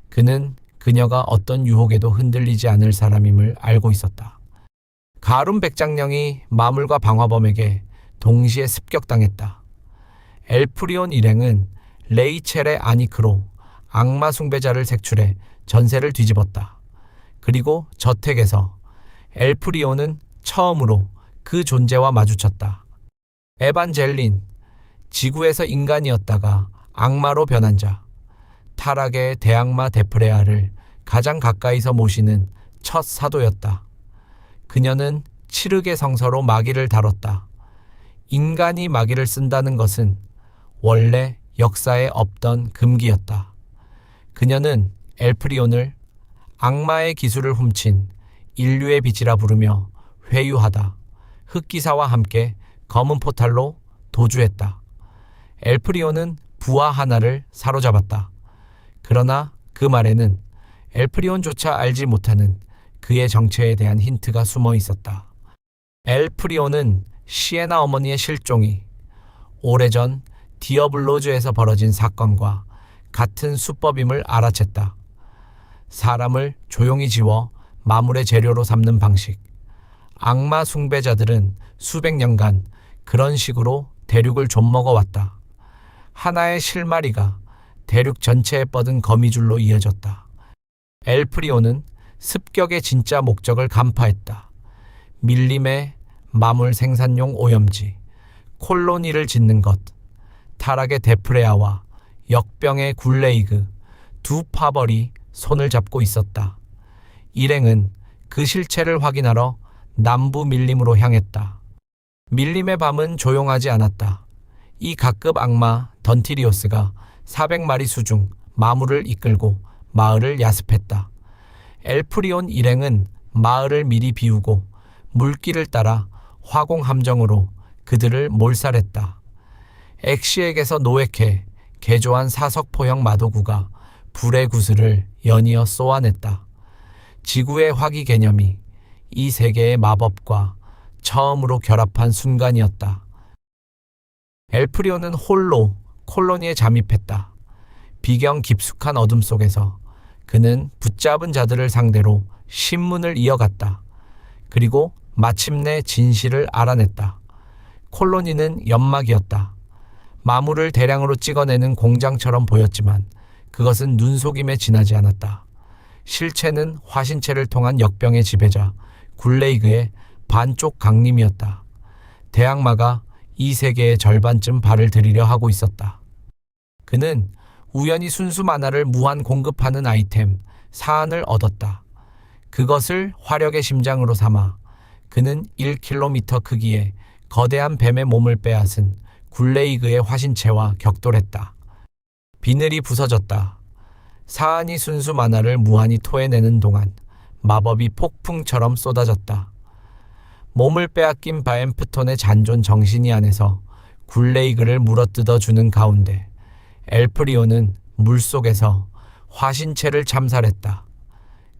그는 그녀가 어떤 유혹에도 흔들리지 않을 사람임을 알고 있었다. 가룸 백장령이 마물과 방화범에게 동시에 습격당했다. 엘프리온 일행은 레이첼의 아니크로 악마 숭배자를 색출해 전세를 뒤집었다. 그리고 저택에서 엘프리온은 처음으로 그 존재와 마주쳤다. 에반젤린, 지구에서 인간이었다가 악마로 변한 자, 타락의 대악마 데프레아를 가장 가까이서 모시는 첫 사도였다. 그녀는 칠흑의 성서로 마귀를 다뤘다. 인간이 마귀를 쓴다는 것은 원래 역사에 없던 금기였다. 그녀는 엘프리온을 악마의 기술을 훔친 인류의 빛이라 부르며 회유하다 흑기사와 함께 검은 포탈로 도주했다. 엘프리온은 부하 하나를 사로잡았다. 그러나 그 말에는 엘프리온조차 알지 못하는 그의 정체에 대한 힌트가 숨어 있었다. 엘프리온은 시에나 어머니의 실종이 오래전 디어블로즈에서 벌어진 사건과 같은 수법임을 알아챘다. 사람을 조용히 지워 마물의 재료로 삼는 방식. 악마 숭배자들은 수백 년간 그런 식으로 대륙을 좀먹어왔다. 하나의 실마리가 대륙 전체에 뻗은 거미줄로 이어졌다. 엘프리온은 습격의 진짜 목적을 간파했다. 밀림의 마물 생산용 오염지, 콜로니를 짓는 것, 타락의 데프레아와 역병의 굴레이그 두 파벌이 손을 잡고 있었다. 일행은 그 실체를 확인하러 남부 밀림으로 향했다. 밀림의 밤은 조용하지 않았다. 이 각급 악마 던티리오스가 400마리 수중 마물을 이끌고 마을을 야습했다. 엘프리온 일행은 마을을 미리 비우고 물길을 따라 화공 함정으로 그들을 몰살했다. 엑시에게서 노획해 개조한 사석포형 마도구가 불의 구슬을 연이어 쏘아냈다. 지구의 화기 개념이 이 세계의 마법과 처음으로 결합한 순간이었다. 엘프리온은 홀로 콜로니에 잠입했다. 비경 깊숙한 어둠 속에서 그는 붙잡은 자들을 상대로 신문을 이어갔다. 그리고 마침내 진실을 알아냈다. 콜로니는 연막이었다. 마물을 대량으로 찍어내는 공장처럼 보였지만 그것은 눈속임에 지나지 않았다. 실체는 화신체를 통한 역병의 지배자 굴레이그의 반쪽 강림이었다. 대악마가 이 세계의 절반쯤 발을 들이려 하고 있었다. 그는 우연히 순수 만화를 무한 공급하는 아이템 사안을 얻었다. 그것을 화력의 심장으로 삼아 그는 1km 크기의 거대한 뱀의 몸을 빼앗은 굴레이그의 화신체와 격돌했다. 비늘이 부서졌다. 사안이 순수 만화를 무한히 토해내는 동안 마법이 폭풍처럼 쏟아졌다. 몸을 빼앗긴 바엠프톤의 잔존 정신이 안에서 굴레이그를 물어뜯어 주는 가운데 엘프리온은 물속에서 화신체를 참살했다.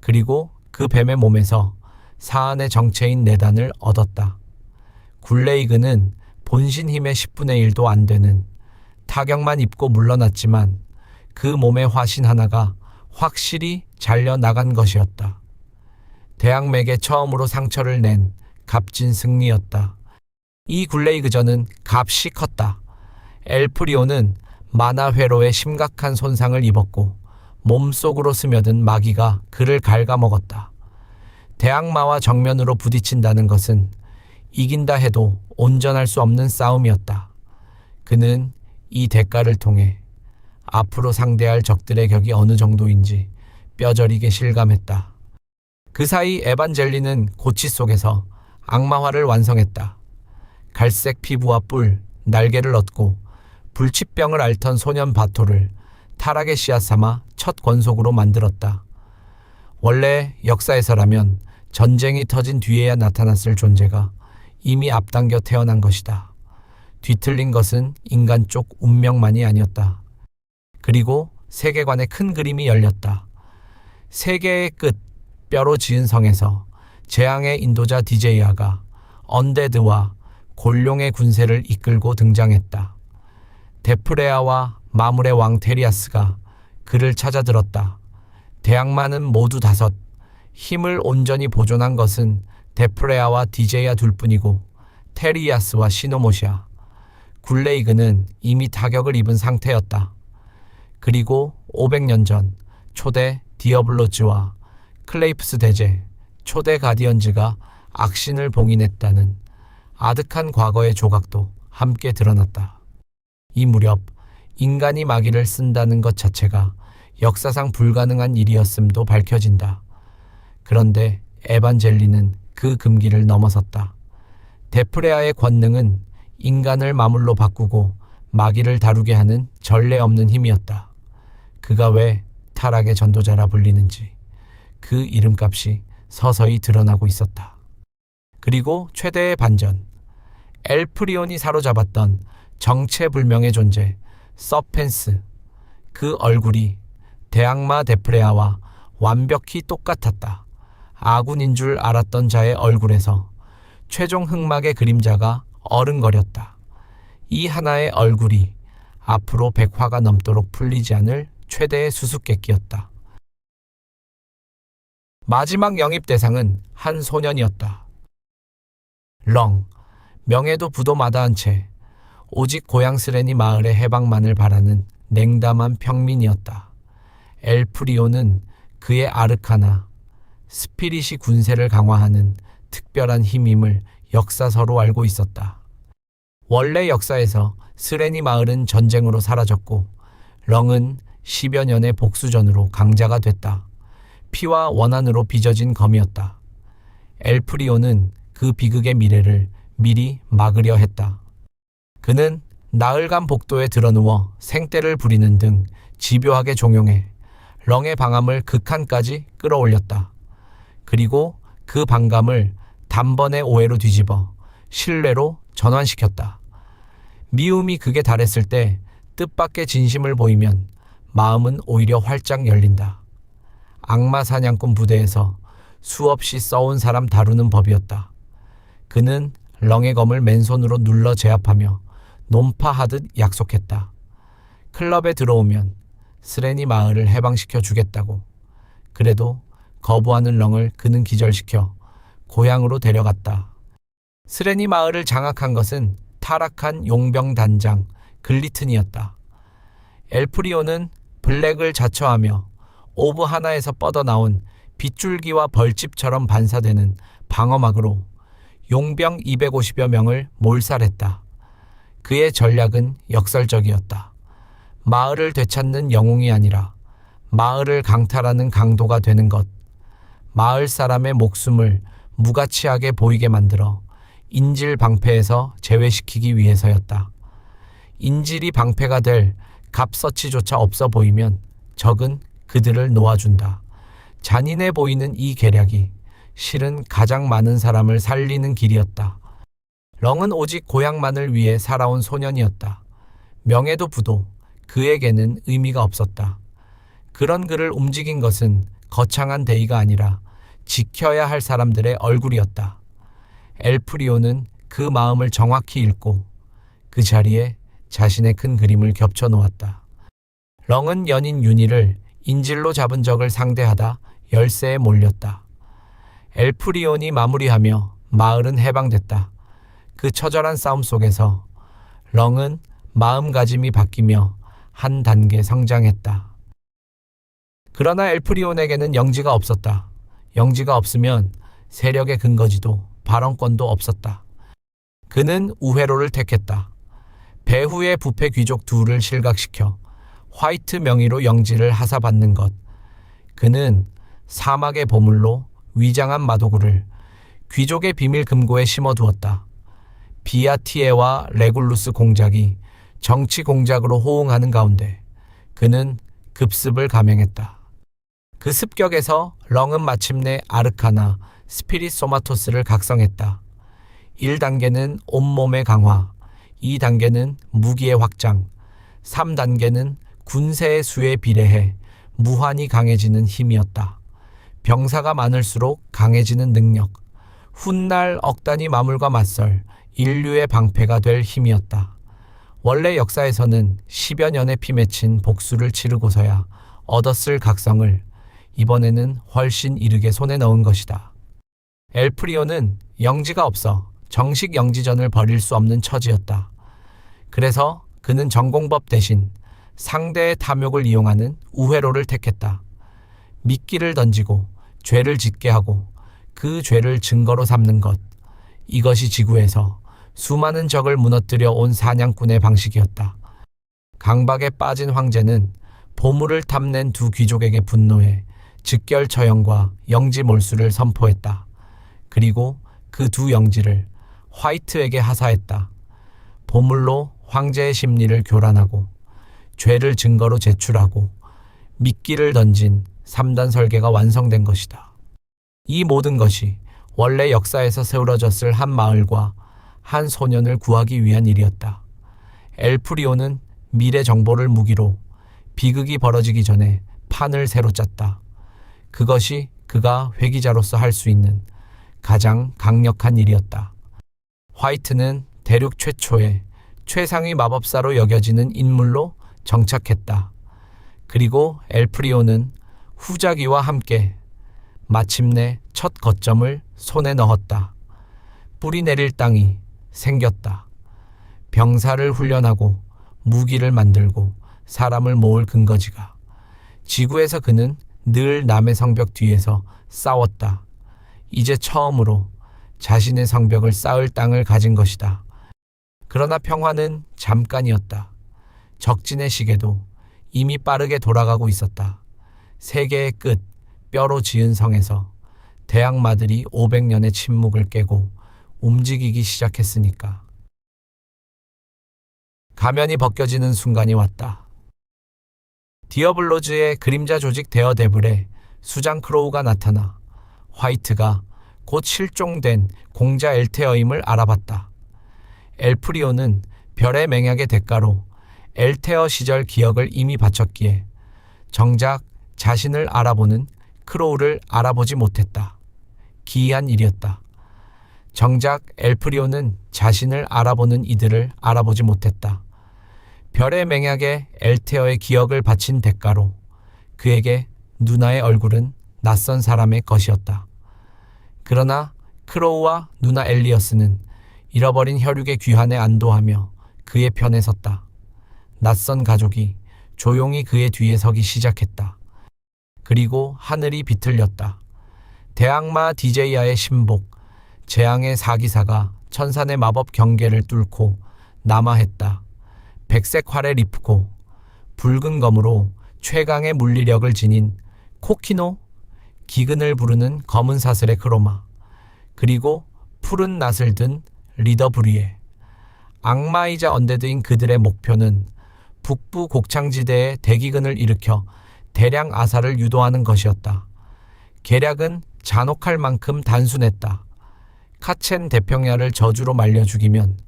그리고 그 뱀의 몸에서 사안의 정체인 내단을 얻었다. 굴레이그는 본신 힘의 10분의 1도 안 되는 타격만 입고 물러났지만 그 몸의 화신 하나가 확실히 잘려나간 것이었다. 대악맥에 처음으로 상처를 낸 값진 승리였다. 이 굴레이그전은 값이 컸다. 엘프리온은 만화 회로에 심각한 손상을 입었고 몸속으로 스며든 마귀가 그를 갉아먹었다. 대악마와 정면으로 부딪힌다는 것은 이긴다 해도 온전할 수 없는 싸움이었다. 그는 이 대가를 통해 앞으로 상대할 적들의 격이 어느 정도인지 뼈저리게 실감했다. 그 사이 에반젤린은 고치 속에서 악마화를 완성했다. 갈색 피부와 뿔, 날개를 얻고 불치병을 앓던 소년 바토를 타락의 씨앗 삼아 첫 권속으로 만들었다. 원래 역사에서라면 전쟁이 터진 뒤에야 나타났을 존재가 이미 앞당겨 태어난 것이다. 뒤틀린 것은 인간 쪽 운명만이 아니었다. 그리고 세계관의 큰 그림이 열렸다. 세계의 끝, 뼈로 지은 성에서 재앙의 인도자 디제이아가 언데드와 골룡의 군세를 이끌고 등장했다. 데프레아와 마물의 왕 테리아스가 그를 찾아들었다. 대악마는 모두 5, 힘을 온전히 보존한 것은 데프레아와 디제이아 둘뿐이고 테리아스와 시노모시아, 굴레이그는 이미 타격을 입은 상태였다. 그리고 500년 전 초대 디어블로즈와 클레이프스 대제, 초대 가디언즈가 악신을 봉인했다는 아득한 과거의 조각도 함께 드러났다. 이 무렵 인간이 마귀를 쓴다는 것 자체가 역사상 불가능한 일이었음도 밝혀진다. 그런데 에반젤리는 그 금기를 넘어섰다. 데프레아의 권능은 인간을 마물로 바꾸고 마귀를 다루게 하는 전례 없는 힘이었다. 그가 왜 타락의 전도자라 불리는지 그 이름값이 서서히 드러나고 있었다. 그리고 최대의 반전, 엘프리온이 사로잡았던 정체불명의 존재 서펜스, 그 얼굴이 대악마 데프레아와 완벽히 똑같았다. 아군인 줄 알았던 자의 얼굴에서 최종 흑막의 그림자가 어른거렸다. 이 하나의 얼굴이 앞으로 100화가 넘도록 풀리지 않을 최대의 수수께끼였다. 마지막 영입 대상은 한 소년이었다. 렁, 명예도 부도 마다한 채 오직 고향 스레니 마을의 해방만을 바라는 냉담한 평민이었다. 엘프리온은 그의 아르카나, 스피릿이 군세를 강화하는 특별한 힘임을 역사서로 알고 있었다. 원래 역사에서 스레니 마을은 전쟁으로 사라졌고 렁은 10여 년의 복수전으로 강자가 됐다. 피와 원한으로 빚어진 검이었다. 엘프리온은 그 비극의 미래를 미리 막으려 했다. 그는 나흘간 복도에 드러누워 생떼를 부리는 등 집요하게 종용해 렁의 방함을 극한까지 끌어올렸다. 그리고 그 방감을 단번에 오해로 뒤집어 신뢰로 전환시켰다. 미움이 극에 달했을 때 뜻밖의 진심을 보이면 마음은 오히려 활짝 열린다. 악마 사냥꾼 부대에서 수없이 써온 사람 다루는 법이었다. 그는 렁의 검을 맨손으로 눌러 제압하며 논파하듯 약속했다. 클럽에 들어오면 스레니 마을을 해방시켜 주겠다고. 그래도 거부하는 렁을 그는 기절시켜 고향으로 데려갔다. 스레니 마을을 장악한 것은 타락한 용병 단장 글리튼이었다. 엘프리온은 블랙을 자처하며 오브 하나에서 뻗어나온 빗줄기와 벌집처럼 반사되는 방어막으로 용병 250여 명을 몰살했다. 그의 전략은 역설적이었다. 마을을 되찾는 영웅이 아니라 마을을 강탈하는 강도가 되는 것. 마을 사람의 목숨을 무가치하게 보이게 만들어 인질 방패에서 제외시키기 위해서였다. 인질이 방패가 될 갑서치조차 없어 보이면 적은 그들을 놓아준다. 잔인해 보이는 이 계략이 실은 가장 많은 사람을 살리는 길이었다. 렁은 오직 고향만을 위해 살아온 소년이었다. 명예도 부도 그에게는 의미가 없었다. 그런 그를 움직인 것은 거창한 대의가 아니라 지켜야 할 사람들의 얼굴이었다. 엘프리온은 그 마음을 정확히 읽고 그 자리에 자신의 큰 그림을 겹쳐 놓았다. 렁은 연인 윤희를 인질로 잡은 적을 상대하다 열세에 몰렸다. 엘프리온이 마무리하며 마을은 해방됐다. 그 처절한 싸움 속에서 렁은 마음가짐이 바뀌며 한 단계 성장했다. 그러나 엘프리온에게는 영지가 없었다. 영지가 없으면 세력의 근거지도 발언권도 없었다. 그는 우회로를 택했다. 배후의 부패 귀족 둘을 실각시켜 화이트 명의로 영지를 하사받는 것. 그는 사막의 보물로 위장한 마도구를 귀족의 비밀 금고에 심어두었다. 비아티에와 레굴루스 공작이 정치 공작으로 호응하는 가운데 그는 급습을 감행했다. 그 습격에서 렁은 마침내 아르카나 스피릿 소마토스를 각성했다. 1단계는 온몸의 강화, 2단계는 무기의 확장, 3단계는 군세의 수에 비례해 무한히 강해지는 힘이었다. 병사가 많을수록 강해지는 능력, 훗날 억단위 마물과 맞설 인류의 방패가 될 힘이었다. 원래 역사에서는 10여 년의 피 맺힌 복수를 치르고서야 얻었을 각성을 이번에는 훨씬 이르게 손에 넣은 것이다. 엘프리온은 영지가 없어 정식 영지전을 벌일 수 없는 처지였다. 그래서 그는 전공법 대신 상대의 탐욕을 이용하는 우회로를 택했다. 미끼를 던지고 죄를 짓게 하고 그 죄를 증거로 삼는 것. 이것이 지구에서 수많은 적을 무너뜨려 온 사냥꾼의 방식이었다. 강박에 빠진 황제는 보물을 탐낸 두 귀족에게 분노해 즉결 처형과 영지 몰수를 선포했다. 그리고 그 두 영지를 화이트에게 하사했다. 보물로 황제의 심리를 교란하고 죄를 증거로 제출하고 미끼를 던진 3단 설계가 완성된 것이다. 이 모든 것이 원래 역사에서 세워졌을 한 마을과 한 소년을 구하기 위한 일이었다. 엘프리오는 미래 정보를 무기로 비극이 벌어지기 전에 판을 새로 짰다. 그것이 그가 회기자로서 할 수 있는 가장 강력한 일이었다. 화이트는 대륙 최초의 최상위 마법사로 여겨지는 인물로 정착했다. 그리고 엘프리오는 후자기와 함께 마침내 첫 거점을 손에 넣었다. 뿌리 내릴 땅이 생겼다. 병사를 훈련하고 무기를 만들고 사람을 모을 근거지가. 지구에서 그는 늘 남의 성벽 뒤에서 싸웠다. 이제 처음으로 자신의 성벽을 쌓을 땅을 가진 것이다. 그러나 평화는 잠깐이었다. 적진의 시계도 이미 빠르게 돌아가고 있었다. 세계의 끝, 뼈로 지은 성에서 대항마들이 500년의 침묵을 깨고 움직이기 시작했으니까. 가면이 벗겨지는 순간이 왔다. 디어블로즈의 그림자 조직 데어데블에 수장 크로우가 나타나 화이트가 곧 실종된 공자 엘테어임을 알아봤다. 엘프리오는 별의 맹약의 대가로 엘테어 시절 기억을 이미 바쳤기에 정작 자신을 알아보는 크로우를 알아보지 못했다. 기이한 일이었다. 정작 엘프리오는 자신을 알아보는 이들을 알아보지 못했다. 별의 맹약에 엘테어의 기억을 바친 대가로 그에게 누나의 얼굴은 낯선 사람의 것이었다. 그러나 크로우와 누나 엘리어스는 잃어버린 혈육의 귀환에 안도하며 그의 편에 섰다. 낯선 가족이 조용히 그의 뒤에 서기 시작했다. 그리고 하늘이 비틀렸다. 대악마 디제이아의 신복, 재앙의 사기사가 천산의 마법 경계를 뚫고 남하했다. 백색 활의 리프코, 붉은 검으로 최강의 물리력을 지닌 코키노, 기근을 부르는 검은 사슬의 크로마, 그리고 푸른 낫을 든 리더 브리에. 악마이자 언데드인 그들의 목표는 북부 곡창지대에 대기근을 일으켜 대량 아사를 유도하는 것이었다. 계략은 잔혹할 만큼 단순했다. 카첸 대평야를 저주로 말려 죽이면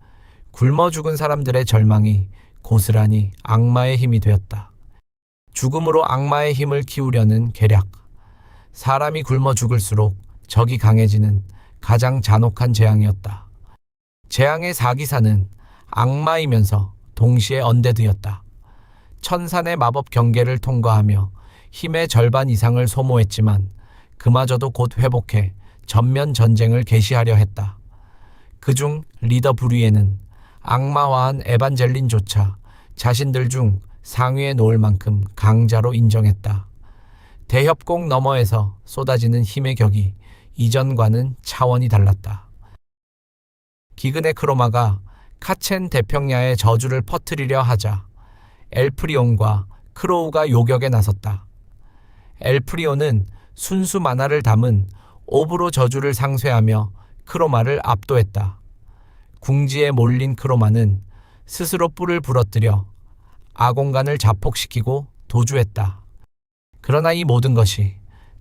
굶어 죽은 사람들의 절망이 고스란히 악마의 힘이 되었다. 죽음으로 악마의 힘을 키우려는 계략. 사람이 굶어 죽을수록 적이 강해지는 가장 잔혹한 재앙이었다. 재앙의 사기사는 악마이면서 동시에 언데드였다. 천산의 마법 경계를 통과하며 힘의 절반 이상을 소모했지만 그마저도 곧 회복해 전면 전쟁을 개시하려 했다. 그중 리더 브리에는 악마화한 에반젤린조차 자신들 중 상위에 놓을 만큼 강자로 인정했다. 대협곡 너머에서 쏟아지는 힘의 격이 이전과는 차원이 달랐다. 기근의 크로마가 카첸 대평야의 저주를 퍼뜨리려 하자 엘프리온과 크로우가 요격에 나섰다. 엘프리온은 순수 만화를 담은 오브로 저주를 상쇄하며 크로마를 압도했다. 궁지에 몰린 크로마는 스스로 뿔을 부러뜨려 아공간을 자폭시키고 도주했다. 그러나 이 모든 것이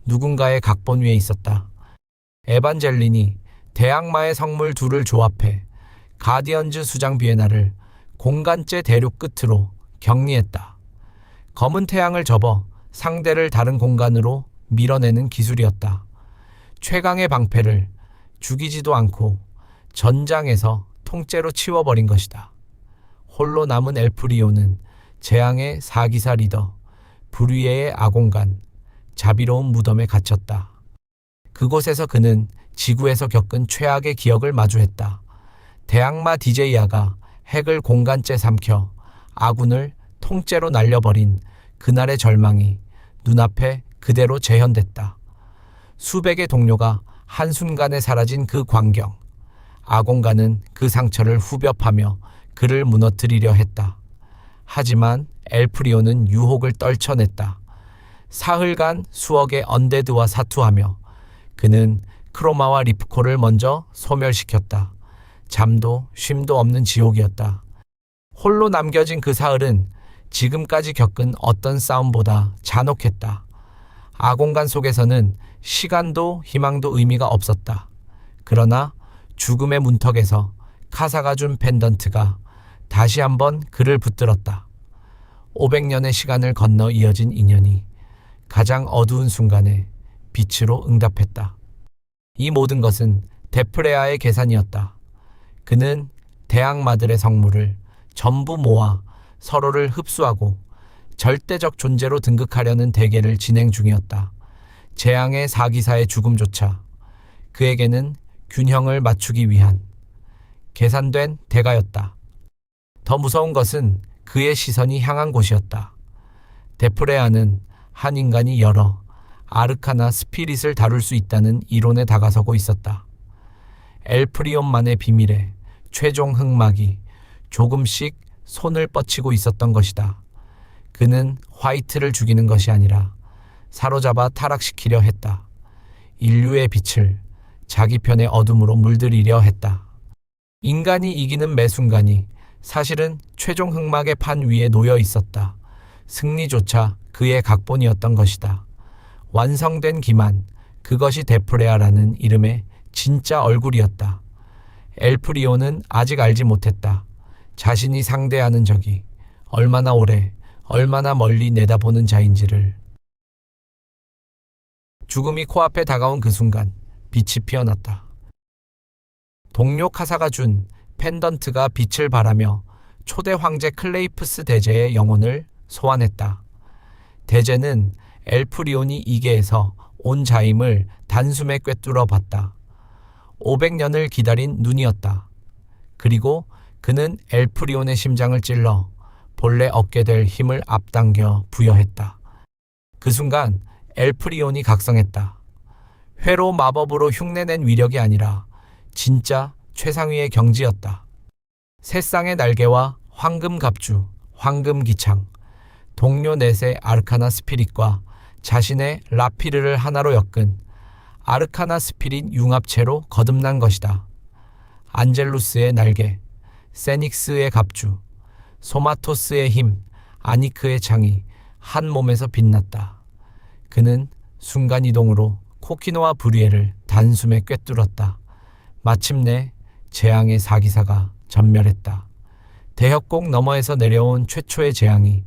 누군가의 각본 위에 있었다. 에반젤린이 대악마의 성물 둘을 조합해 가디언즈 수장 비에나를 공간째 대륙 끝으로 격리했다. 검은 태양을 접어 상대를 다른 공간으로 밀어내는 기술이었다. 최강의 방패를 죽이지도 않고 전장에서 통째로 치워버린 것이다. 홀로 남은 엘프리오는 재앙의 사기사 리더 브리에의 아공간, 자비로운 무덤에 갇혔다. 그곳에서 그는 지구에서 겪은 최악의 기억을 마주했다. 대악마 디제이아가 핵을 공간째 삼켜 아군을 통째로 날려버린 그날의 절망이 눈앞에 그대로 재현됐다. 수백의 동료가 한순간에 사라진 그 광경. 아공간은 그 상처를 후벼 파며 그를 무너뜨리려 했다. 하지만 엘프리온은 유혹을 떨쳐냈다. 사흘간 수억의 언데드와 사투하며 그는 크로마와 리프코를 먼저 소멸시켰다. 잠도 쉼도 없는 지옥이었다. 홀로 남겨진 그 사흘은 지금까지 겪은 어떤 싸움보다 잔혹했다. 아공간 속에서는 시간도 희망도 의미가 없었다. 그러나 죽음의 문턱에서 카사가 준 펜던트가 다시 한번 그를 붙들었다. 500년의 시간을 건너 이어진 인연이 가장 어두운 순간에 빛으로 응답했다. 이 모든 것은 데프레아의 계산이었다. 그는 대악마들의 성물을 전부 모아 서로를 흡수하고 절대적 존재로 등극하려는 대계를 진행 중이었다. 재앙의 사기사의 죽음조차 그에게는 균형을 맞추기 위한 계산된 대가였다. 더 무서운 것은 그의 시선이 향한 곳이었다. 데프레아는 한 인간이 여러 아르카나 스피릿을 다룰 수 있다는 이론에 다가서고 있었다. 엘프리온만의 비밀에 최종 흑막이 조금씩 손을 뻗치고 있었던 것이다. 그는 화이트를 죽이는 것이 아니라 사로잡아 타락시키려 했다. 인류의 빛을 자기 편의 어둠으로 물들이려 했다. 인간이 이기는 매 순간이 사실은 최종 흑막의 판 위에 놓여 있었다. 승리조차 그의 각본이었던 것이다. 완성된 기만, 그것이 데프레아라는 이름의 진짜 얼굴이었다. 엘프리온은 아직 알지 못했다. 자신이 상대하는 적이 얼마나 오래, 얼마나 멀리 내다보는 자인지를. 죽음이 코앞에 다가온 그 순간 빛이 피어났다. 동료 카사가 준 펜던트가 빛을 발하며 초대 황제 클레이프스 대제의 영혼을 소환했다. 대제는 엘프리온이 이계에서 온 자임을 단숨에 꿰뚫어 봤다. 500년을 기다린 눈이었다. 그리고 그는 엘프리온의 심장을 찔러 본래 얻게 될 힘을 앞당겨 부여했다. 그 순간 엘프리온이 각성했다. 회로 마법으로 흉내낸 위력이 아니라 진짜 최상위의 경지였다. 새 쌍의 날개와 황금 갑주, 황금 기창, 동료 넷의 아르카나 스피릿과 자신의 라피르를 하나로 엮은 아르카나 스피릿 융합체로 거듭난 것이다. 안젤루스의 날개, 세닉스의 갑주, 소마토스의 힘, 아니크의 창이 한 몸에서 빛났다. 그는 순간이동으로 코키노와 브리에를 단숨에 꿰뚫었다. 마침내 재앙의 사기사가 전멸했다. 대협곡 너머에서 내려온 최초의 재앙이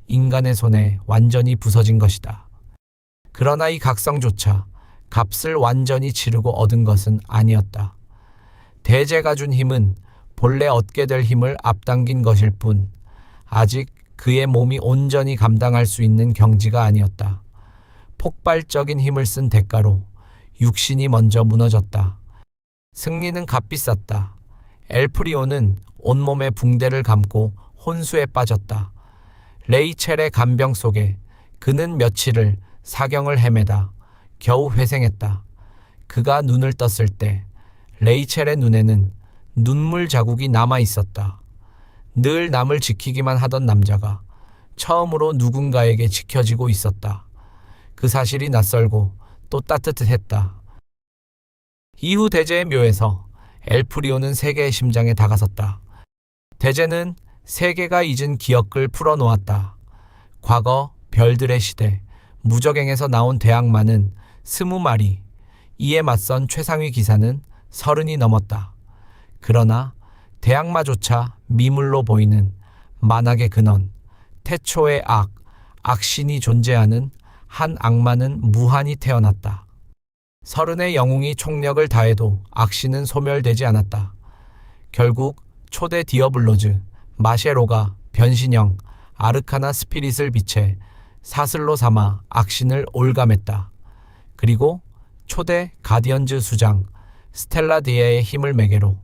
인간의 손에 완전히 부서진 것이다. 그러나 이 각성조차 값을 완전히 치르고 얻은 것은 아니었다. 대제가 준 힘은 본래 얻게 될 힘을 앞당긴 것일 뿐 아직 그의 몸이 온전히 감당할 수 있는 경지가 아니었다. 폭발적인 힘을 쓴 대가로 육신이 먼저 무너졌다. 승리는 값비쌌다. 엘프리온은 온몸에 붕대를 감고 혼수에 빠졌다. 레이첼의 간병 속에 그는 며칠을 사경을 헤매다 겨우 회생했다. 그가 눈을 떴을 때 레이첼의 눈에는 눈물 자국이 남아 있었다. 늘 남을 지키기만 하던 남자가 처음으로 누군가에게 지켜지고 있었다. 그 사실이 낯설고 또 따뜻했다. 이후 대제의 묘에서 엘프리온은 세계의 심장에 다가섰다. 대제는 세계가 잊은 기억을 풀어놓았다. 과거 별들의 시대, 무적행에서 나온 대악마는 20마리, 이에 맞선 최상위 기사는 30이 넘었다. 그러나 대악마조차 미물로 보이는 만악의 근원, 태초의 악, 악신이 존재하는 한 악마는 무한히 태어났다. 30의 영웅이 총력을 다해도 악신은 소멸되지 않았다. 결국 초대 디어블로즈, 마셰로가 변신형 아르카나 스피릿을 비채 사슬로 삼아 악신을 올감했다. 그리고 초대 가디언즈 수장 스텔라디에의 힘을 매개로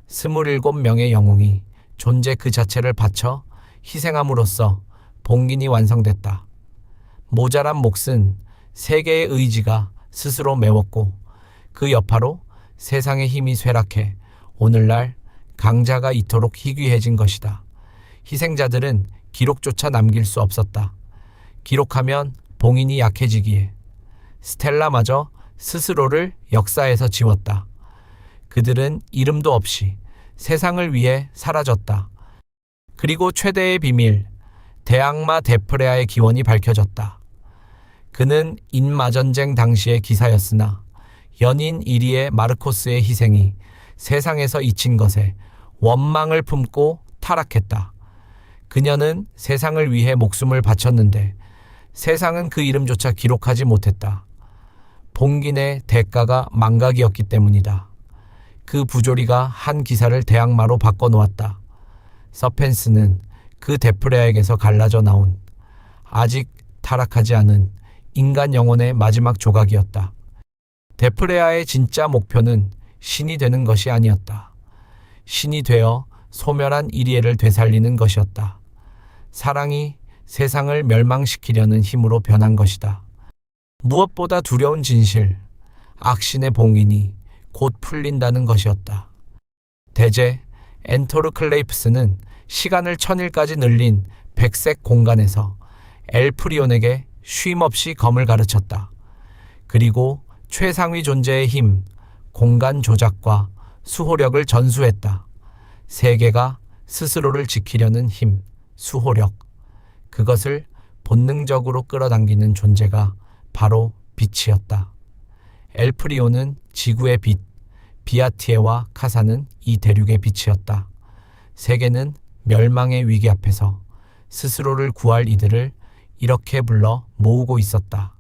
27명의 영웅이 존재 그 자체를 바쳐 희생함으로써 봉긴이 완성됐다. 모자란 몫은 세계의 의지가 스스로 메웠고 그 여파로 세상의 힘이 쇠락해 오늘날 강자가 이토록 희귀해진 것이다. 희생자들은 기록조차 남길 수 없었다. 기록하면 봉인이 약해지기에 스텔라마저 스스로를 역사에서 지웠다. 그들은 이름도 없이 세상을 위해 사라졌다. 그리고 최대의 비밀, 대악마 데프레아의 기원이 밝혀졌다. 그는 인마전쟁 당시의 기사였으나 연인 이리의 마르코스의 희생이 세상에서 잊힌 것에 원망을 품고 타락했다. 그녀는 세상을 위해 목숨을 바쳤는데 세상은 그 이름조차 기록하지 못했다. 봉긴의 대가가 망각이었기 때문이다. 그 부조리가 한 기사를 대악마로 바꿔놓았다. 서펜스는 그 데프레아에게서 갈라져 나온 아직 타락하지 않은 인간 영혼의 마지막 조각이었다. 데프레아의 진짜 목표는 신이 되는 것이 아니었다. 신이 되어 소멸한 이리에를 되살리는 것이었다. 사랑이 세상을 멸망시키려는 힘으로 변한 것이다. 무엇보다 두려운 진실, 악신의 봉인이 곧 풀린다는 것이었다. 대제 엔토르클레이프스는 시간을 1000일까지 늘린 백색 공간에서 엘프리온에게 쉼없이 검을 가르쳤다. 그리고 최상위 존재의 힘, 공간 조작과 수호력을 전수했다. 세계가 스스로를 지키려는 힘, 수호력. 그것을 본능적으로 끌어당기는 존재가 바로 빛이었다. 엘프리온은 지구의 빛, 비아티에와 카사는 이 대륙의 빛이었다. 세계는 멸망의 위기 앞에서 스스로를 구할 이들을 이렇게 불러 모으고 있었다.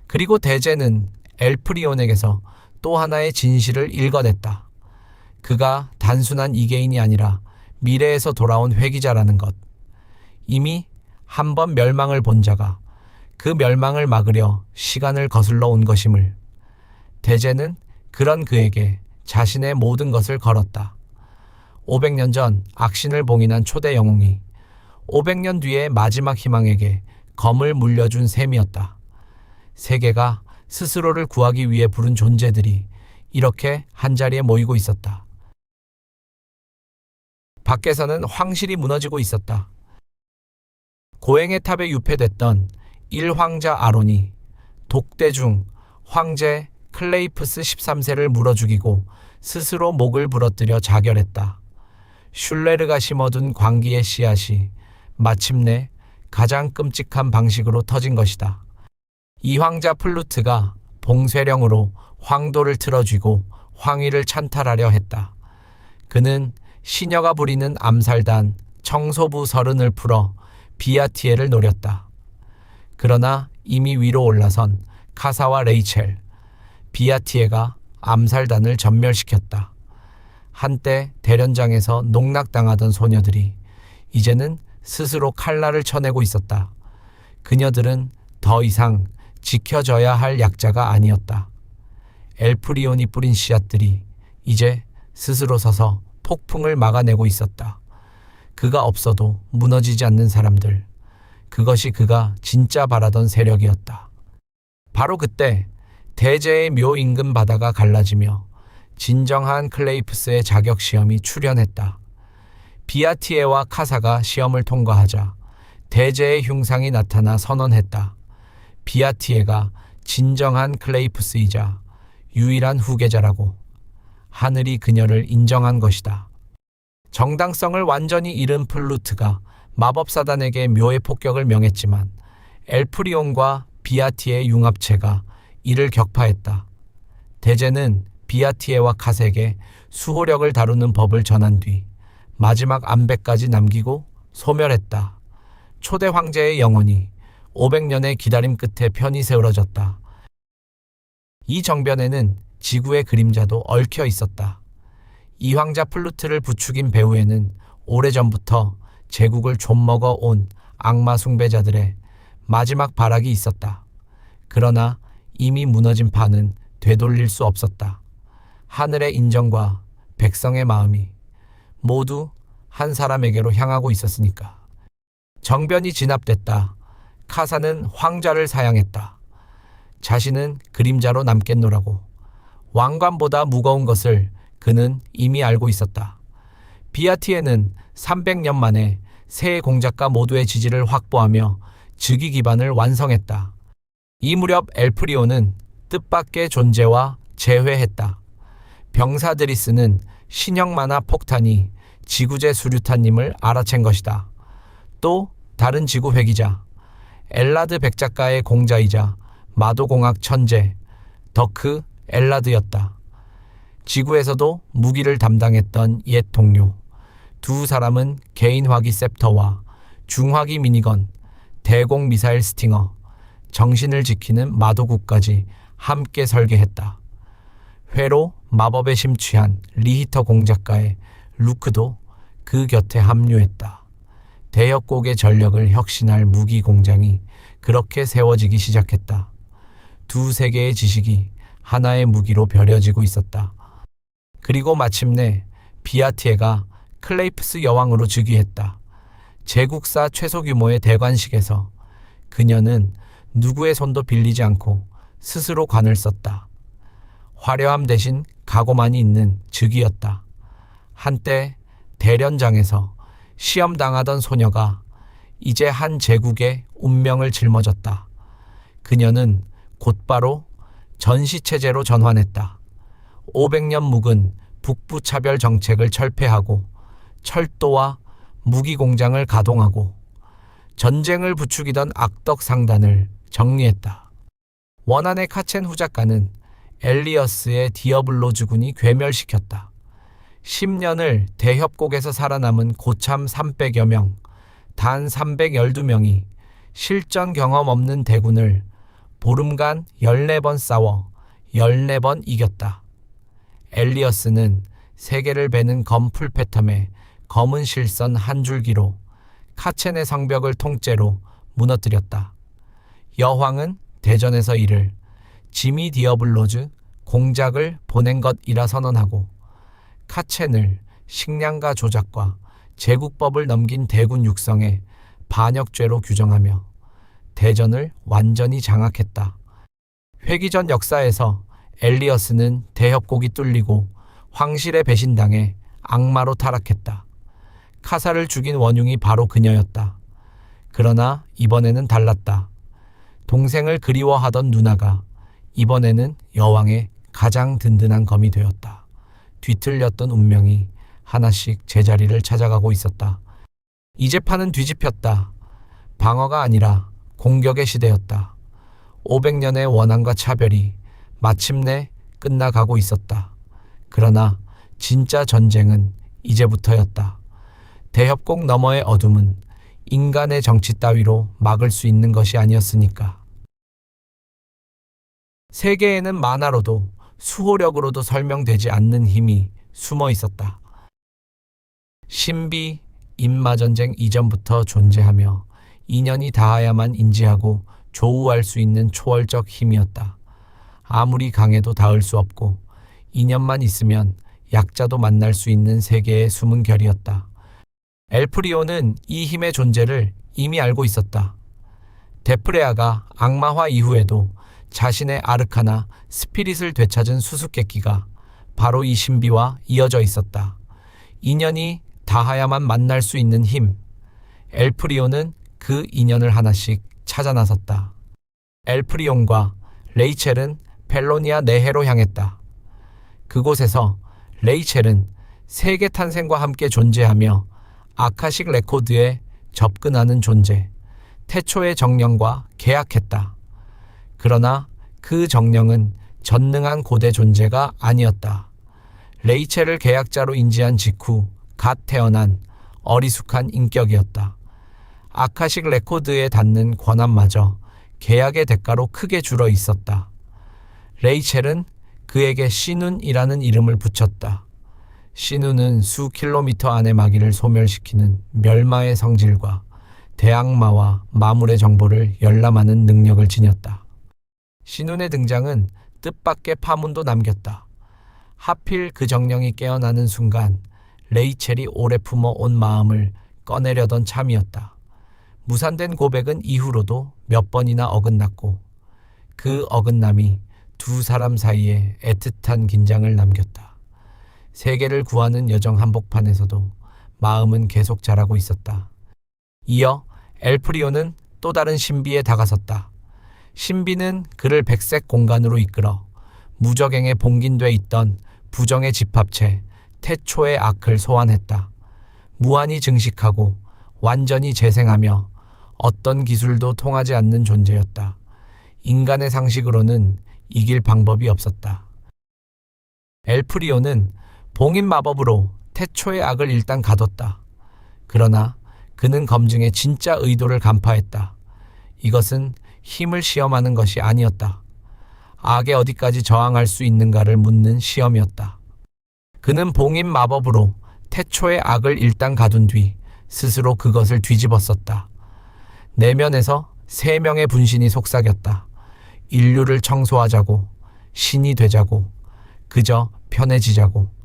그리고 대제는 엘프리온에게서 또 하나의 진실을 읽어냈다. 그가 단순한 이계인이 아니라 미래에서 돌아온 회귀자라는 것. 이미 한 번 멸망을 본 자가 그 멸망을 막으려 시간을 거슬러 온 것임을. 대제는 그런 그에게 자신의 모든 것을 걸었다. 500년 전 악신을 봉인한 초대 영웅이 500년 뒤의 마지막 희망에게 검을 물려준 셈이었다. 세계가 스스로를 구하기 위해 부른 존재들이 이렇게 한자리에 모이고 있었다. 밖에서는 황실이 무너지고 있었다. 고행의 탑에 유폐됐던 1황자 아론이 독대 중 황제 클레이프스 13세를 물어 죽이고 스스로 목을 부러뜨려 자결했다. 슐레르가 심어둔 광기의 씨앗이 마침내 가장 끔찍한 방식으로 터진 것이다. 이 황자 플루트가 봉쇄령으로 황도를 틀어쥐고 황위를 찬탈하려 했다. 그는 시녀가 부리는 암살단 청소부 서른을 풀어 비아티에를 노렸다. 그러나 이미 위로 올라선 카사와 레이첼, 비아티에가 암살단을 전멸시켰다. 한때 대련장에서 농락당하던 소녀들이 이제는 스스로 칼날을 쳐내고 있었다. 그녀들은 더 이상 지켜져야 할 약자가 아니었다. 엘프리온이 뿌린 씨앗들이 이제 스스로 서서 폭풍을 막아내고 있었다. 그가 없어도 무너지지 않는 사람들. 그것이 그가 진짜 바라던 세력이었다. 바로 그때 대제의 묘 인근 바다가 갈라지며 진정한 클레이프스의 자격 시험이 출현했다. 비아티에와 카사가 시험을 통과하자 대제의 흉상이 나타나 선언했다. 비아티에가 진정한 클레이프스이자 유일한 후계자라고. 하늘이 그녀를 인정한 것이다. 정당성을 완전히 잃은 플루트가 마법사단에게 묘의 폭격을 명했지만 엘프리온과 비아티의 융합체가 이를 격파했다. 대제는 비아티에와 카색에 수호력을 다루는 법을 전한 뒤 마지막 암백까지 남기고 소멸했다. 초대 황제의 영혼이 500년의 기다림 끝에 편히 세우러졌다. 이 정변에는 지구의 그림자도 얽혀 있었다. 이 황자 플루트를 부추긴 배후에는 오래전부터 제국을 좀먹어 온 악마 숭배자들의 마지막 발악이 있었다. 그러나 이미 무너진 판은 되돌릴 수 없었다. 하늘의 인정과 백성의 마음이 모두 한 사람에게로 향하고 있었으니까. 정변이 진압됐다. 카사는 황자를 사양했다. 자신은 그림자로 남겠노라고. 왕관보다 무거운 것을 그는 이미 알고 있었다. 비아티에는 300년 만에 세 공작가 모두의 지지를 확보하며 즉위 기반을 완성했다. 이 무렵 엘프리오는 뜻밖의 존재와 재회했다. 병사드리스는 신형 만화 폭탄이 지구제 수류탄임을 알아챈 것이다. 또 다른 지구 회기자 엘라드 백작가의 공자이자 마도공학 천재 더크 엘라드였다. 지구에서도 무기를 담당했던 옛 동료. 두 사람은 개인 화기 셉터와 중화기 미니건, 대공 미사일 스팅어, 정신을 지키는 마도구까지 함께 설계했다. 회로 마법에 심취한 리히터 공작가의 루크도 그 곁에 합류했다. 대협곡의 전력을 혁신할 무기 공장이 그렇게 세워지기 시작했다. 두 세계의 지식이 하나의 무기로 벼려지고 있었다. 그리고 마침내 비아티에가 클레이프스 여왕으로 즉위했다. 제국사 최소 규모의 대관식에서 그녀는 누구의 손도 빌리지 않고 스스로 관을 썼다. 화려함 대신 각오만이 있는 즉위였다. 한때 대련장에서 시험당하던 소녀가 이제 한 제국의 운명을 짊어졌다. 그녀는 곧바로 전시체제로 전환했다. 500년 묵은 북부 차별 정책을 철폐하고 철도와 무기 공장을 가동하고 전쟁을 부추기던 악덕 상단을 정리했다. 원안의 카첸 후작가는 엘리어스의 디어블로즈군이 괴멸시켰다. 10년을 대협곡에서 살아남은 고참 300여 명, 단 312명이 실전 경험 없는 대군을 보름간 14번 싸워 14번 이겼다. 엘리어스는 세계를 베는 검 풀패텀에 검은 실선 한 줄기로 카첸의 성벽을 통째로 무너뜨렸다. 여황은 대전에서 이를 지미 디어블로즈 공작을 보낸 것이라 선언하고 카첸을 식량가 조작과 제국법을 넘긴 대군 육성에 반역죄로 규정하며 대전을 완전히 장악했다. 회기전 역사에서 엘리어스는 대협곡이 뚫리고 황실에 배신당해 악마로 타락했다. 카사를 죽인 원흉이 바로 그녀였다. 그러나 이번에는 달랐다. 동생을 그리워하던 누나가 이번에는 여왕의 가장 든든한 검이 되었다. 뒤틀렸던 운명이 하나씩 제자리를 찾아가고 있었다. 이제 판은 뒤집혔다. 방어가 아니라 공격의 시대였다. 500년의 원한과 차별이 마침내 끝나가고 있었다. 그러나 진짜 전쟁은 이제부터였다. 대협곡 너머의 어둠은 인간의 정치 따위로 막을 수 있는 것이 아니었으니까. 세계에는 만화로도 수호력으로도 설명되지 않는 힘이 숨어 있었다. 신비, 인마전쟁 이전부터 존재하며 인연이 닿아야만 인지하고 조우할 수 있는 초월적 힘이었다. 아무리 강해도 닿을 수 없고 인연만 있으면 약자도 만날 수 있는 세계의 숨은 결이었다. 엘프리오는 이 힘의 존재를 이미 알고 있었다. 데프레아가 악마화 이후에도 자신의 아르카나 스피릿을 되찾은 수수께끼가 바로 이 신비와 이어져 있었다. 인연이 닿아야만 만날 수 있는 힘. 엘프리온은 그 인연을 하나씩 찾아 나섰다. 엘프리온과 레이첼은 펠로니아 내해로 향했다. 그곳에서 레이첼은 세계 탄생과 함께 존재하며 아카식 레코드에 접근하는 존재, 태초의 정령과 계약했다. 그러나 그 정령은 전능한 고대 존재가 아니었다. 레이첼을 계약자로 인지한 직후 갓 태어난 어리숙한 인격이었다. 아카식 레코드에 닿는 권한마저 계약의 대가로 크게 줄어 있었다. 레이첼은 그에게 시눈이라는 이름을 붙였다. 시눈은 수 킬로미터 안의 마귀를 소멸시키는 멸마의 성질과 대악마와 마물의 정보를 열람하는 능력을 지녔다. 시눈의 등장은 뜻밖의 파문도 남겼다. 하필 그 정령이 깨어나는 순간 레이첼이 오래 품어온 마음을 꺼내려던 참이었다. 무산된 고백은 이후로도 몇 번이나 어긋났고 그 어긋남이 두 사람 사이에 애틋한 긴장을 남겼다. 세계를 구하는 여정 한복판에서도 마음은 계속 자라고 있었다. 이어 엘프리오는 또 다른 신비에 다가섰다. 신비는 그를 백색 공간으로 이끌어 무적행에 봉긴돼 있던 부정의 집합체 태초의 악을 소환했다. 무한히 증식하고 완전히 재생하며 어떤 기술도 통하지 않는 존재였다. 인간의 상식으로는 이길 방법이 없었다. 엘프리오는 봉인 마법으로 태초의 악을 일단 가뒀다. 그러나 그는 검증의 진짜 의도를 간파했다. 이것은 힘을 시험하는 것이 아니었다. 악에 어디까지 저항할 수 있는가를 묻는 시험이었다. 그는 봉인 마법으로 태초의 악을 일단 가둔 뒤 스스로 그것을 뒤집었었다. 내면에서 3명의 분신이 속삭였다. 인류를 청소하자고, 신이 되자고, 그저 편해지자고.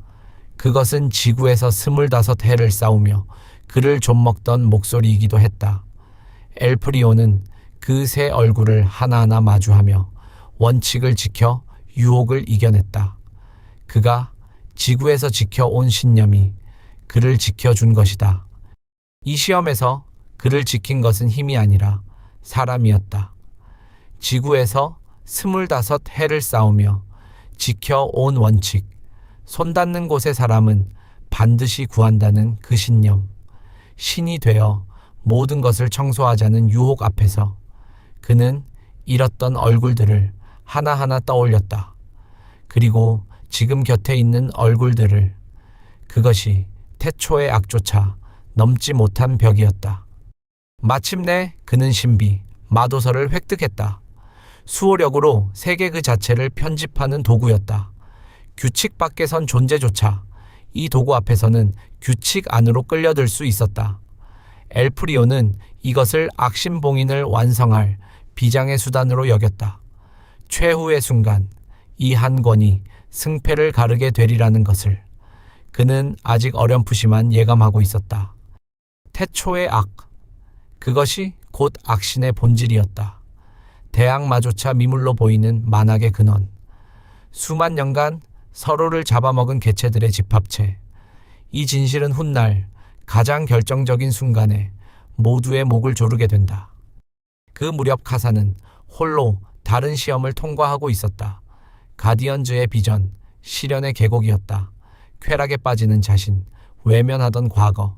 그것은 지구에서 25해를 싸우며 그를 좀먹던 목소리이기도 했다. 엘프리오는 그 세 얼굴을 하나하나 마주하며 원칙을 지켜 유혹을 이겨냈다. 그가 지구에서 지켜온 신념이 그를 지켜준 것이다. 이 시험에서 그를 지킨 것은 힘이 아니라 사람이었다. 지구에서 25해를 싸우며 지켜온 원칙, 손 닿는 곳의 사람은 반드시 구한다는 그 신념, 신이 되어 모든 것을 청소하자는 유혹 앞에서 그는 잃었던 얼굴들을 하나하나 떠올렸다. 그리고 지금 곁에 있는 얼굴들을, 그것이 태초의 악조차 넘지 못한 벽이었다. 마침내 그는 신비, 마도서를 획득했다. 수호력으로 세계 그 자체를 편집하는 도구였다. 규칙 밖에선 존재조차 이 도구 앞에서는 규칙 안으로 끌려들 수 있었다. 엘프리오는 이것을 악신봉인을 완성할 비장의 수단으로 여겼다. 최후의 순간, 이 한 권이 승패를 가르게 되리라는 것을 그는 아직 어렴풋이만 예감하고 있었다. 태초의 악, 그것이 곧 악신의 본질이었다. 대악마조차 미물로 보이는 만악의 근원, 수만 년간 서로를 잡아먹은 개체들의 집합체. 이 진실은 훗날 가장 결정적인 순간에 모두의 목을 조르게 된다. 그 무렵 카사는 홀로 다른 시험을 통과하고 있었다. 가디언즈의 비전, 시련의 계곡이었다. 쾌락에 빠지는 자신, 외면하던 과거,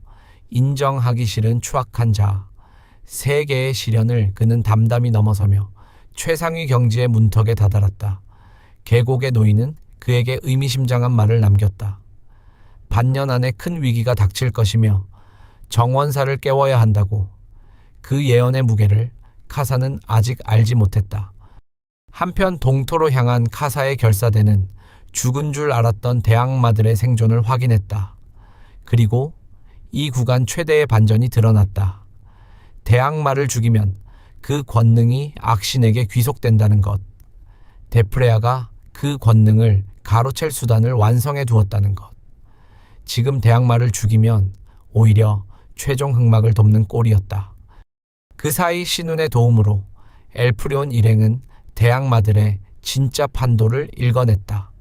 인정하기 싫은 추악한 자아. 세 개의 시련을 그는 담담히 넘어서며 최상위 경지의 문턱에 다다랐다. 계곡의 노인은 그에게 의미심장한 말을 남겼다. 반년 안에 큰 위기가 닥칠 것이며 정원사를 깨워야 한다고. 그 예언의 무게를 카사는 아직 알지 못했다. 한편 동토로 향한 카사의 결사대는 죽은 줄 알았던 대악마들의 생존을 확인했다. 그리고 이 구간 최대의 반전이 드러났다. 대악마를 죽이면 그 권능이 악신에게 귀속된다는 것. 데프레아가 그 권능을 가로챌 수단을 완성해 두었다는 것. 지금 대악마를 죽이면 오히려 최종 흑막을 돕는 꼴이었다. 그 사이 신운의 도움으로 엘프리온 일행은 대악마들의 진짜 판도를 읽어냈다.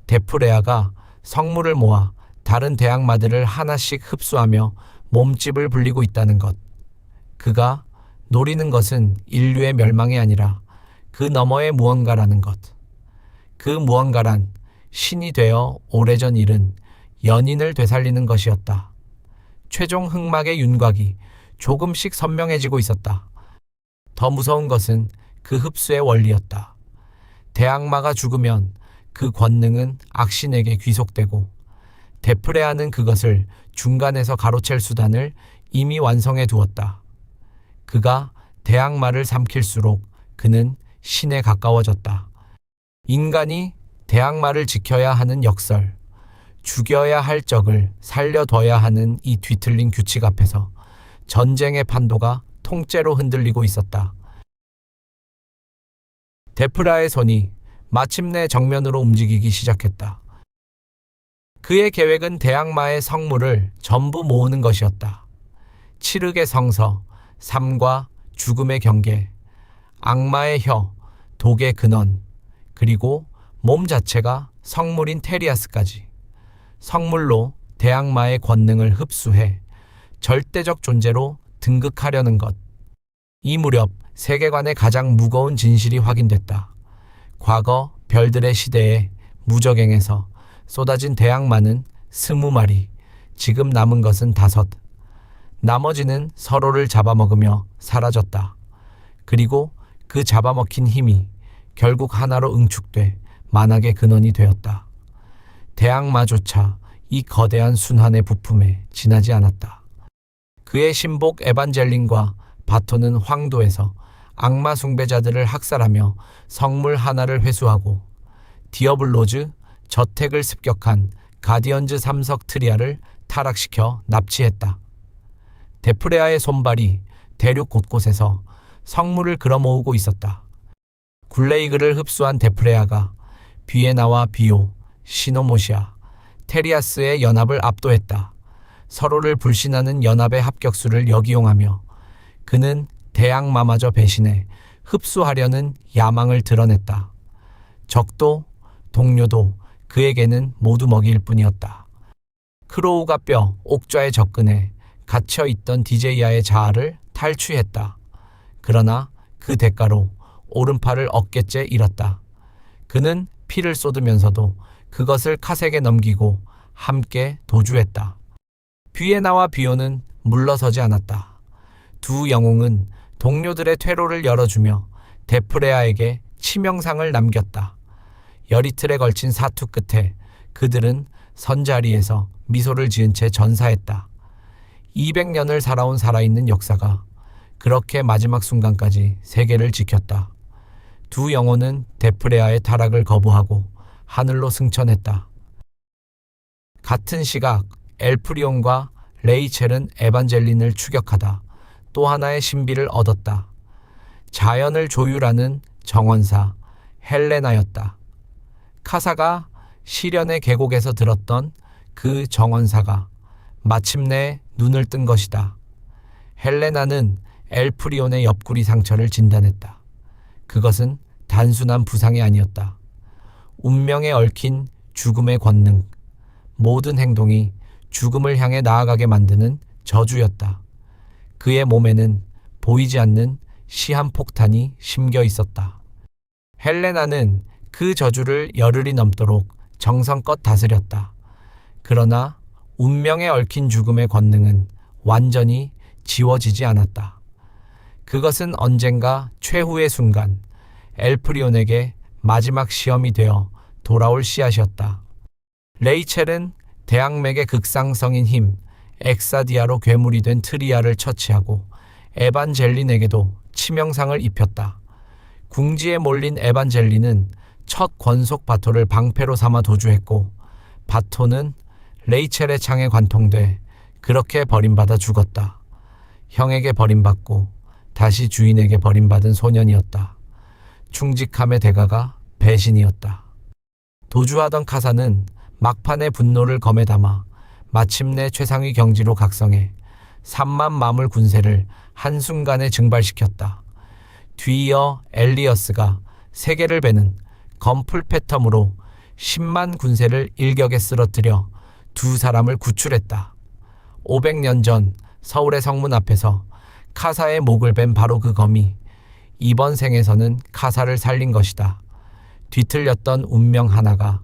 데프레아가 성물을 모아 다른 대악마들을 하나씩 흡수하며 몸집을 불리고 있다는 것. 그가 노리는 것은 인류의 멸망이 아니라 그 너머의 무언가라는 것. 그 무언가란 신이 되어 오래전 잃은 연인을 되살리는 것이었다. 최종 흑막의 윤곽이 조금씩 선명해지고 있었다. 더 무서운 것은 그 흡수의 원리였다. 대악마가 죽으면 그 권능은 악신에게 귀속되고 데프레아는 그것을 중간에서 가로챌 수단을 이미 완성해 두었다. 그가 대악마를 삼킬수록 그는 신에 가까워졌다. 인간이 대악마를 지켜야 하는 역설, 죽여야 할 적을 살려둬야 하는 이 뒤틀린 규칙 앞에서 전쟁의 판도가 통째로 흔들리고 있었다. 데프라의 손이 마침내 정면으로 움직이기 시작했다. 그의 계획은 대악마의 성물을 전부 모으는 것이었다. 칠흑의 성서, 삶과 죽음의 경계, 악마의 혀, 독의 근원, 그리고 몸 자체가 성물인 테리아스까지. 성물로 대악마의 권능을 흡수해 절대적 존재로 등극하려는 것. 이 무렵 세계관의 가장 무거운 진실이 확인됐다. 과거 별들의 시대에 무적행에서 쏟아진 대악마는 20마리, 지금 남은 것은 5. 나머지는 서로를 잡아먹으며 사라졌다. 그리고 그 잡아먹힌 힘이 결국 하나로 응축돼 만악의 근원이 되었다. 대악마조차 이 거대한 순환의 부품에 지나지 않았다. 그의 신복 에반젤린과 바토는 황도에서 악마 숭배자들을 학살하며 성물 하나를 회수하고 디어블로즈 저택을 습격한 가디언즈 3석 트리아를 타락시켜 납치했다. 데프레아의 손발이 대륙 곳곳에서 성물을 끌어모으고 있었다. 굴레이그를 흡수한 데프레아가 비에나와 비오, 시노모시아, 테리아스의 연합을 압도했다. 서로를 불신하는 연합의 합격수를 역이용하며 그는 대악마마저 배신해 흡수하려는 야망을 드러냈다. 적도 동료도 그에게는 모두 먹이일 뿐이었다. 크로우가 뼈 옥좌에 접근해 갇혀있던 디제이아의 자아를 탈취했다. 그러나 그 대가로 오른팔을 어깨째 잃었다. 그는 피를 쏟으면서도 그것을 카색에 넘기고 함께 도주했다. 비에나와 비오는 물러서지 않았다. 두 영웅은 동료들의 퇴로를 열어주며 데프레아에게 치명상을 남겼다. 열이틀에 걸친 사투 끝에 그들은 선자리에서 미소를 지은 채 전사했다. 200년을 살아온 살아있는 역사가 그렇게 마지막 순간까지 세계를 지켰다. 두 영혼은 데프레아의 타락을 거부하고 하늘로 승천했다. 같은 시각 엘프리온과 레이첼은 에반젤린을 추격하다 또 하나의 신비를 얻었다. 자연을 조율하는 정원사 헬레나였다. 카사가 시련의 계곡에서 들었던 그 정원사가 마침내 눈을 뜬 것이다. 헬레나는 엘프리온의 옆구리 상처를 진단했다. 그것은 단순한 부상이 아니었다. 운명에 얽힌 죽음의 권능, 모든 행동이 죽음을 향해 나아가게 만드는 저주였다. 그의 몸에는 보이지 않는 시한폭탄이 심겨 있었다. 헬레나는 그 저주를 열흘이 넘도록 정성껏 다스렸다. 그러나 운명에 얽힌 죽음의 권능은 완전히 지워지지 않았다. 그것은 언젠가 최후의 순간 엘프리온에게 마지막 시험이 되어 돌아올 씨앗이었다. 레이첼은 대악맥의 극상성인 힘 엑사디아로 괴물이 된 트리아를 처치하고 에반젤린에게도 치명상을 입혔다. 궁지에 몰린 에반젤린은 첫 권속 바토를 방패로 삼아 도주했고 바토는 레이첼의 창에 관통돼 그렇게 버림받아 죽었다. 형에게 버림받고 다시 주인에게 버림받은 소년이었다. 충직함의 대가가 배신이었다. 도주하던 카사는 막판의 분노를 검에 담아 마침내 최상위 경지로 각성해 3만 마물 군세를 한순간에 증발시켰다. 뒤이어 엘리어스가 세계를 베는 검풀 패텀으로 10만 군세를 일격에 쓰러뜨려 두 사람을 구출했다. 500년 전 서울의 성문 앞에서 카사의 목을 벤 바로 그 검이 이번 생에서는 카사를 살린 것이다. 뒤틀렸던 운명 하나가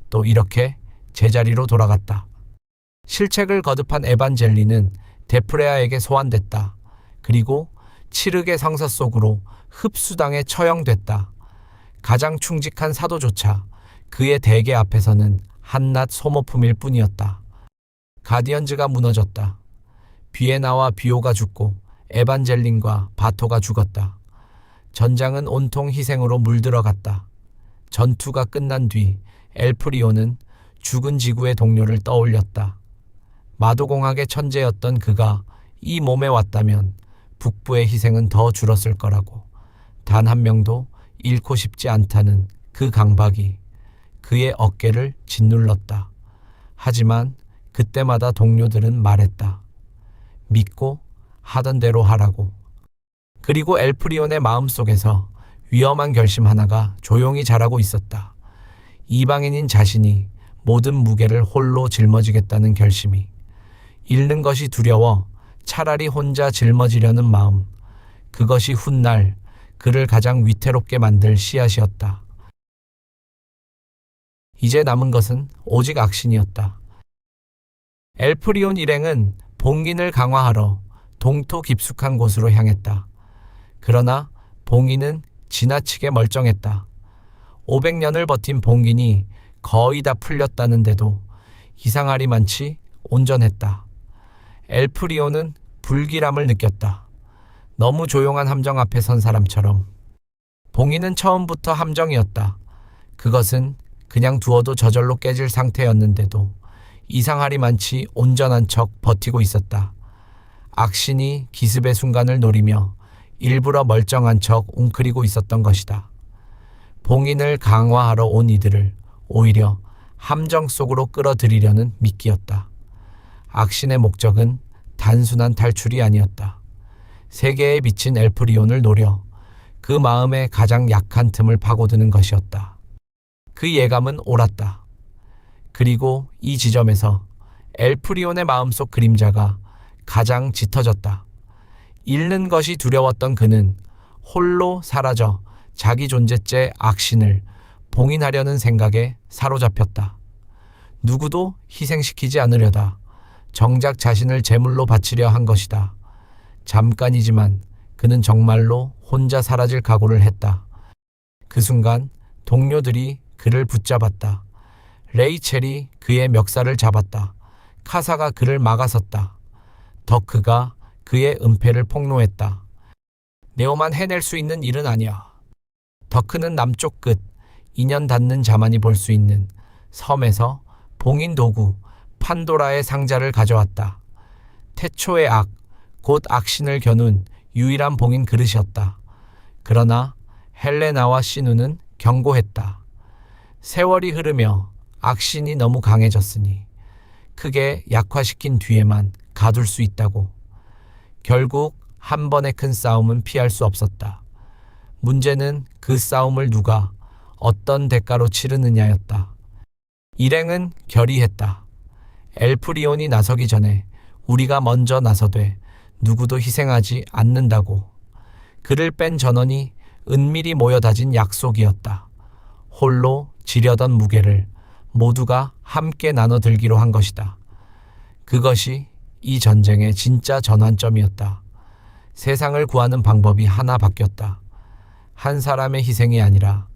또 이렇게 제자리로 돌아갔다. 실책을 거듭한 에반젤린은 데프레아에게 소환됐다. 그리고 칠흑의 성서 속으로 흡수당해 처형됐다. 가장 충직한 사도조차 그의 대계 앞에서는 한낱 소모품일 뿐이었다. 가디언즈가 무너졌다. 비에나와 비오가 죽고 에반젤린과 바토가 죽었다. 전장은 온통 희생으로 물들어갔다. 전투가 끝난 뒤 엘프리온은 죽은 지구의 동료를 떠올렸다. 마도공학의 천재였던 그가 이 몸에 왔다면 북부의 희생은 더 줄었을 거라고. 단 한 명도 잃고 싶지 않다는 그 강박이 그의 어깨를 짓눌렀다. 하지만 그때마다 동료들은 말했다. 믿고 하던 대로 하라고. 그리고 엘프리온의 마음속에서 위험한 결심 하나가 조용히 자라고 있었다. 이방인인 자신이 모든 무게를 홀로 짊어지겠다는 결심이, 잃는 것이 두려워 차라리 혼자 짊어지려는 마음, 그것이 훗날 그를 가장 위태롭게 만들 씨앗이었다. 이제 남은 것은 오직 악신이었다. 엘프리온 일행은 봉인을 강화하러 동토 깊숙한 곳으로 향했다. 그러나 봉인은 지나치게 멀쩡했다. 500년을 버틴 봉인이 거의 다 풀렸다는데도 이상하리만치 온전했다. 엘프리온은 불길함을 느꼈다. 너무 조용한 함정 앞에 선 사람처럼. 봉인은 처음부터 함정이었다. 그것은 그냥 두어도 저절로 깨질 상태였는데도 이상하리만치 온전한 척 버티고 있었다. 악신이 기습의 순간을 노리며 일부러 멀쩡한 척 웅크리고 있었던 것이다. 봉인을 강화하러 온 이들을 오히려 함정 속으로 끌어들이려는 미끼였다. 악신의 목적은 단순한 탈출이 아니었다. 세계에 비친 엘프리온을 노려 그 마음의 가장 약한 틈을 파고드는 것이었다. 그 예감은 옳았다. 그리고 이 지점에서 엘프리온의 마음속 그림자가 가장 짙어졌다. 잃는 것이 두려웠던 그는 홀로 사라져 자기 존재째 악신을 봉인하려는 생각에 사로잡혔다. 누구도 희생시키지 않으려다 정작 자신을 제물로 바치려 한 것이다. 잠깐이지만 그는 정말로 혼자 사라질 각오를 했다. 그 순간 동료들이 그를 붙잡았다. 레이첼이 그의 멱살을 잡았다. 카사가 그를 막아섰다. 더크가 그의 은폐를 폭로했다. 네오만 해낼 수 있는 일은 아니야. 더크는 남쪽 끝, 인연 닿는 자만이 볼 수 있는 섬에서 봉인 도구 판도라의 상자를 가져왔다. 태초의 악, 곧 악신을 겨눈 유일한 봉인 그릇이었다. 그러나 헬레나와 시누는 경고했다. 세월이 흐르며 악신이 너무 강해졌으니 크게 약화시킨 뒤에만 가둘 수 있다고. 결국 한 번의 큰 싸움은 피할 수 없었다. 문제는 그 싸움을 누가 어떤 대가로 치르느냐였다. 일행은 결의했다. 엘프리온이 나서기 전에 우리가 먼저 나서되 누구도 희생하지 않는다고. 그를 뺀 전원이 은밀히 모여 다진 약속이었다. 홀로 지려던 무게를 모두가 함께 나눠 들기로 한 것이다. 그것이 이 전쟁의 진짜 전환점이었다. 세상을 구하는 방법이 하나 바뀌었다. 한 사람의 희생이 아니라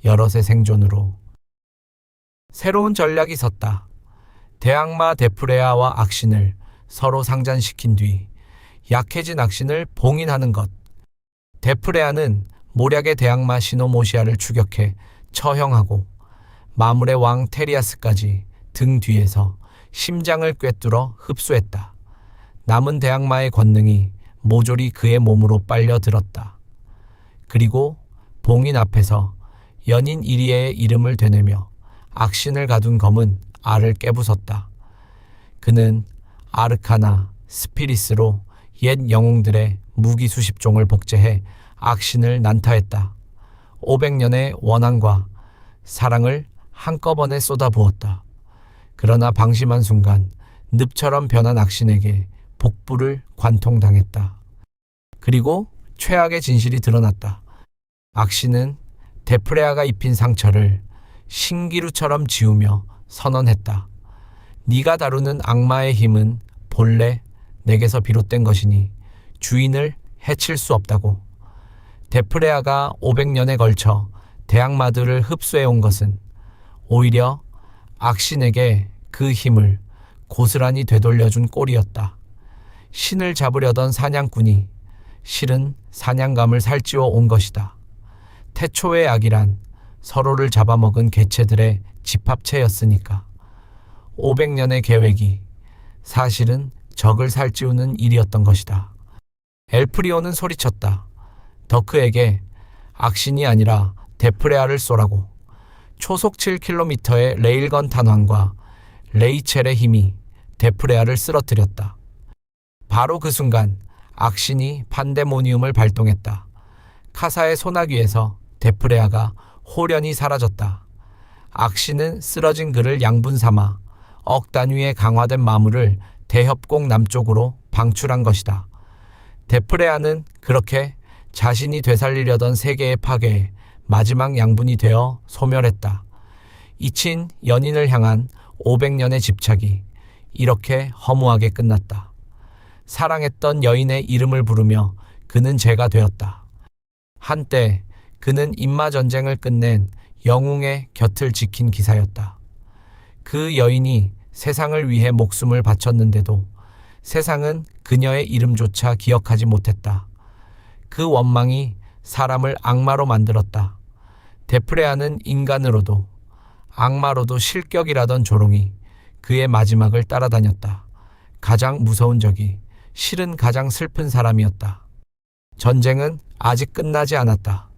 여럿의 생존으로. 새로운 전략이 섰다. 대악마 데프레아와 악신을 서로 상잔시킨 뒤 약해진 악신을 봉인하는 것. 데프레아는 모략의 대악마 시노모시아를 추격해 처형하고 마물의 왕 테리아스까지 등 뒤에서 심장을 꿰뚫어 흡수했다. 남은 대악마의 권능이 모조리 그의 몸으로 빨려들었다. 그리고 봉인 앞에서 연인 이리에의 이름을 되뇌며 악신을 가둔 검은 알을 깨부쉈다. 그는 아르카나, 스피리스로 옛 영웅들의 무기 수십 종을 복제해 악신을 난타했다. 500년의 원한과 사랑을 한꺼번에 쏟아부었다. 그러나 방심한 순간 늪처럼 변한 악신에게 복부를 관통당했다. 그리고 최악의 진실이 드러났다. 악신은 데프레아가 입힌 상처를 신기루처럼 지우며 선언했다. 네가 다루는 악마의 힘은 본래 내게서 비롯된 것이니 주인을 해칠 수 없다고. 데프레아가 500년에 걸쳐 대악마들을 흡수해온 것은 오히려 악신에게 그 힘을 고스란히 되돌려준 꼴이었다. 신을 잡으려던 사냥꾼이 실은 사냥감을 살찌워 온 것이다. 태초의 악이란 서로를 잡아먹은 개체들의 집합체였으니까. 500년의 계획이 사실은 적을 살찌우는 일이었던 것이다. 엘프리온은 소리쳤다. 더크에게 악신이 아니라 데프레아를 쏘라고. 초속 7km의 레일건 탄환과 레이첼의 힘이 데프레아를 쓰러뜨렸다. 바로 그 순간 악신이 판데모니움을 발동했다. 카사의 소나귀에서 데프레아가 호련히 사라졌다. 악신은 쓰러진 그를 양분 삼아 억 단위의 강화된 마물을 대협곡 남쪽으로 방출한 것이다. 데프레아는 그렇게 자신이 되살리려던 세계의 파괴에 마지막 양분이 되어 소멸했다. 잊힌 연인을 향한 500년의 집착이 이렇게 허무하게 끝났다. 사랑했던 여인의 이름을 부르며 그는 죄가 되었다. 한때 그는 인마 전쟁을 끝낸 영웅의 곁을 지킨 기사였다. 그 여인이 세상을 위해 목숨을 바쳤는데도 세상은 그녀의 이름조차 기억하지 못했다. 그 원망이 사람을 악마로 만들었다. 데프레아는 인간으로도 악마로도 실격이라던 조롱이 그의 마지막을 따라다녔다. 가장 무서운 적이 실은 가장 슬픈 사람이었다. 전쟁은 아직 끝나지 않았다.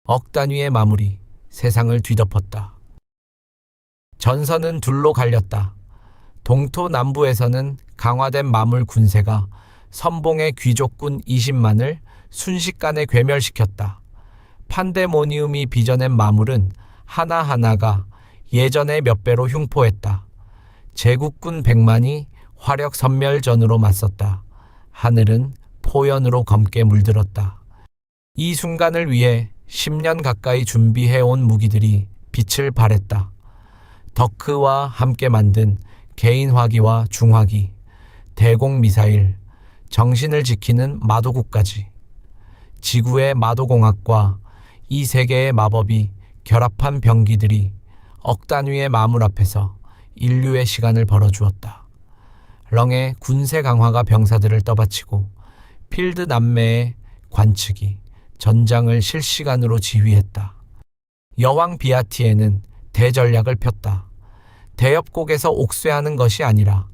억 단위의 마물이 세상을 뒤덮었다. 전선은 둘로 갈렸다. 동토남부에서는 강화된 마물 군세가 선봉의 귀족군 20만을 순식간에 괴멸시켰다. 판데모니움이 빚어낸 마물은 하나하나가 예전의 몇 배로 흉포했다. 제국군 100만이 화력 선멸전으로 맞섰다. 하늘은 포연으로 검게 물들었다. 이 순간을 위해 10년 가까이 준비해온 무기들이 빛을 발했다. 덕크와 함께 만든 개인화기와 중화기, 대공미사일, 정신을 지키는 마도국까지. 지구의 마도공학과 이 세계의 마법이 결합한 병기들이 억 단위의 마물 앞에서 인류의 시간을 벌어주었다. 렁의 군세 강화가 병사들을 떠받치고 필드 남매의 관측이 전장을 실시간으로 지휘했다. 여왕 비아티에는 대전략을 폈다. 대협곡에서 옥쇄하는 것이 아니라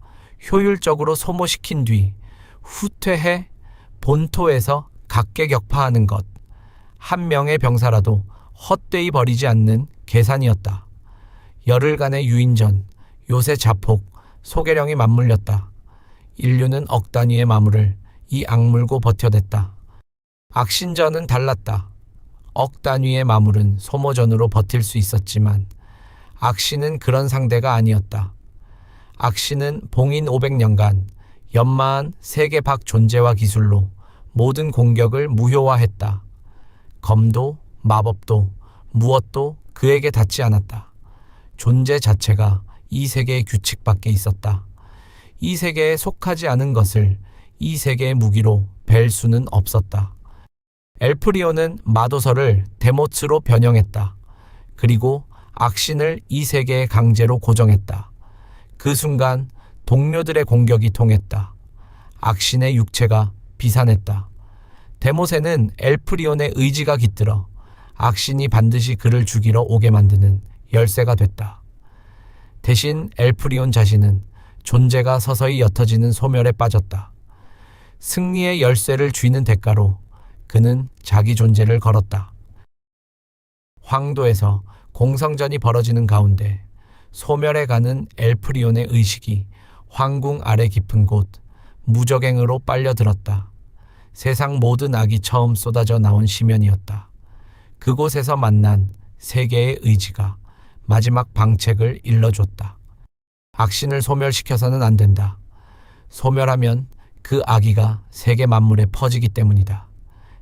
효율적으로 소모시킨 뒤 후퇴해 본토에서 각계격파하는 것. 한 명의 병사라도 헛되이 버리지 않는 계산이었다. 열흘간의 유인전, 요새 자폭, 소개령이 맞물렸다. 인류는 억 단위의 마물을 이 악물고 버텨냈다. 악신전은 달랐다. 억 단위의 마물은 소모전으로 버틸 수 있었지만 악신은 그런 상대가 아니었다. 악신은 봉인 500년간 연마한 세계 박 존재와 기술로 모든 공격을 무효화했다. 검도 마법도 무엇도 그에게 닿지 않았다. 존재 자체가 이 세계의 규칙 밖에 있었다. 이 세계에 속하지 않은 것을 이 세계의 무기로 벨 수는 없었다. 엘프리온은 마도서를 데모츠로 변형했다. 그리고 악신을 이 세계의 강제로 고정했다. 그 순간 동료들의 공격이 통했다. 악신의 육체가 비산했다. 데모세는 엘프리온의 의지가 깃들어 악신이 반드시 그를 죽이러 오게 만드는 열쇠가 됐다. 대신 엘프리온 자신은 존재가 서서히 옅어지는 소멸에 빠졌다. 승리의 열쇠를 쥐는 대가로 그는 자기 존재를 걸었다. 황도에서 공성전이 벌어지는 가운데 소멸해 가는 엘프리온의 의식이 황궁 아래 깊은 곳 무적행으로 빨려들었다. 세상 모든 악이 처음 쏟아져 나온 시면이었다. 그곳에서 만난 세계의 의지가 마지막 방책을 일러줬다. 악신을 소멸시켜서는 안 된다. 소멸하면 그 악의가 세계 만물에 퍼지기 때문이다.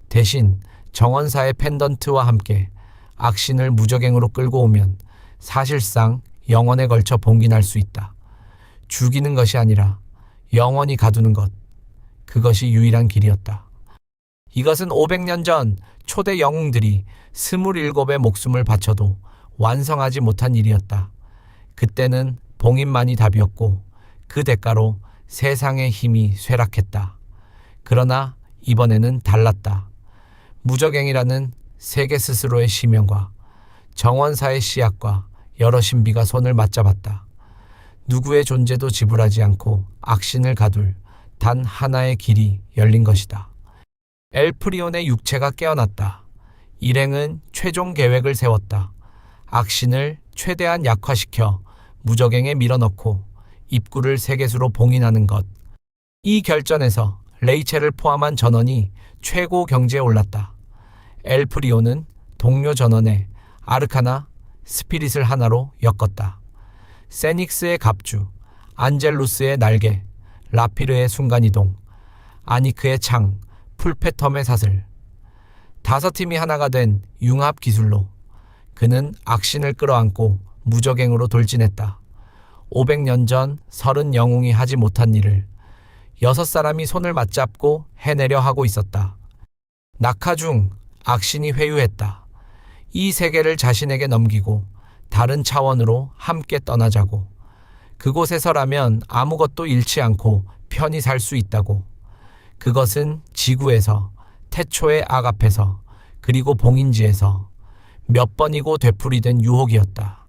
대신 정원사의 펜던트와 함께 악신을 무적행으로 끌고 오면 사실상 영원에 걸쳐 봉인할 수 있다. 죽이는 것이 아니라 영원히 가두는 것. 그것이 유일한 길이었다. 이것은 500년 전 초대 영웅들이 27의 목숨을 바쳐도 완성하지 못한 일이었다. 그때는 봉인만이 답이었고 그 대가로 세상의 힘이 쇠락했다. 그러나 이번에는 달랐다. 무적행이라는 세계 스스로의 시명과 정원사의 씨앗과 여러 신비가 손을 맞잡았다. 누구의 존재도 지불하지 않고 악신을 가둘 단 하나의 길이 열린 것이다. 엘프리온의 육체가 깨어났다. 일행은 최종 계획을 세웠다. 악신을 최대한 약화시켜 무적행에 밀어넣고 입구를 세계수로 봉인하는 것. 이 결전에서 레이첼을 포함한 전원이 최고 경지에 올랐다. 엘프리온은 동료 전원에 아르카나, 스피릿을 하나로 엮었다. 세닉스의 갑주, 안젤루스의 날개, 라피르의 순간이동, 아니크의 창, 풀페텀의 사슬. 5팀이 하나가 된 융합 기술로 그는 악신을 끌어안고 무적행으로 돌진했다. 500년 전 30 영웅이 하지 못한 일을 6사람이 손을 맞잡고 해내려 하고 있었다. 낙하 중 악신이 회유했다. 이 세계를 자신에게 넘기고 다른 차원으로 함께 떠나자고. 그곳에서라면 아무것도 잃지 않고 편히 살 수 있다고. 그것은 지구에서, 태초의 악 앞에서, 그리고 봉인지에서 몇 번이고 되풀이된 유혹이었다.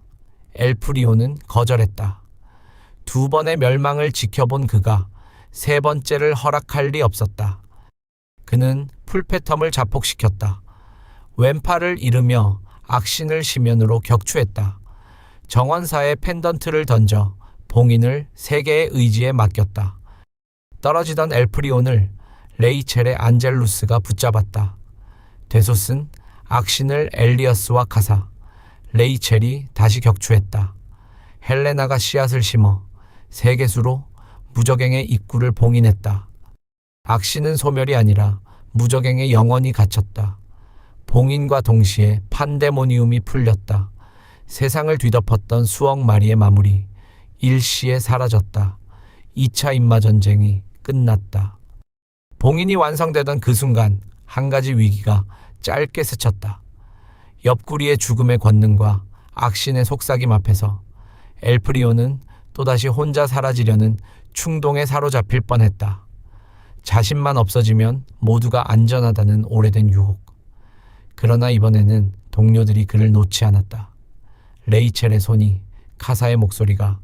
엘프리온은 거절했다. 2번의 멸망을 지켜본 그가 3번째를 허락할 리 없었다. 그는 풀페텀을 자폭시켰다. 왼팔을 이르며 악신을 시면으로 격추했다. 정원사의 펜던트를 던져 봉인을 세계의 의지에 맡겼다. 떨어지던 엘프리온을 레이첼의 안젤루스가 붙잡았다. 데소스는 악신을 엘리어스와 카사, 레이첼이 다시 격추했다. 헬레나가 씨앗을 심어 세계수로 무적행의 입구를 봉인했다. 악신은 소멸이 아니라 무적행에 영원히 갇혔다. 봉인과 동시에 판데모니움이 풀렸다. 세상을 뒤덮었던 수억 마리의 마무리, 일시에 사라졌다. 2차 인마전쟁이 끝났다. 봉인이 완성되던 그 순간 한 가지 위기가 짧게 스쳤다. 옆구리의 죽음의 권능과 악신의 속삭임 앞에서 엘프리온은 또다시 혼자 사라지려는 충동에 사로잡힐 뻔했다. 자신만 없어지면 모두가 안전하다는 오래된 유혹. 그러나 이번에는 동료들이 그를 놓지 않았다. 레이첼의 손이, 카사의 목소리가,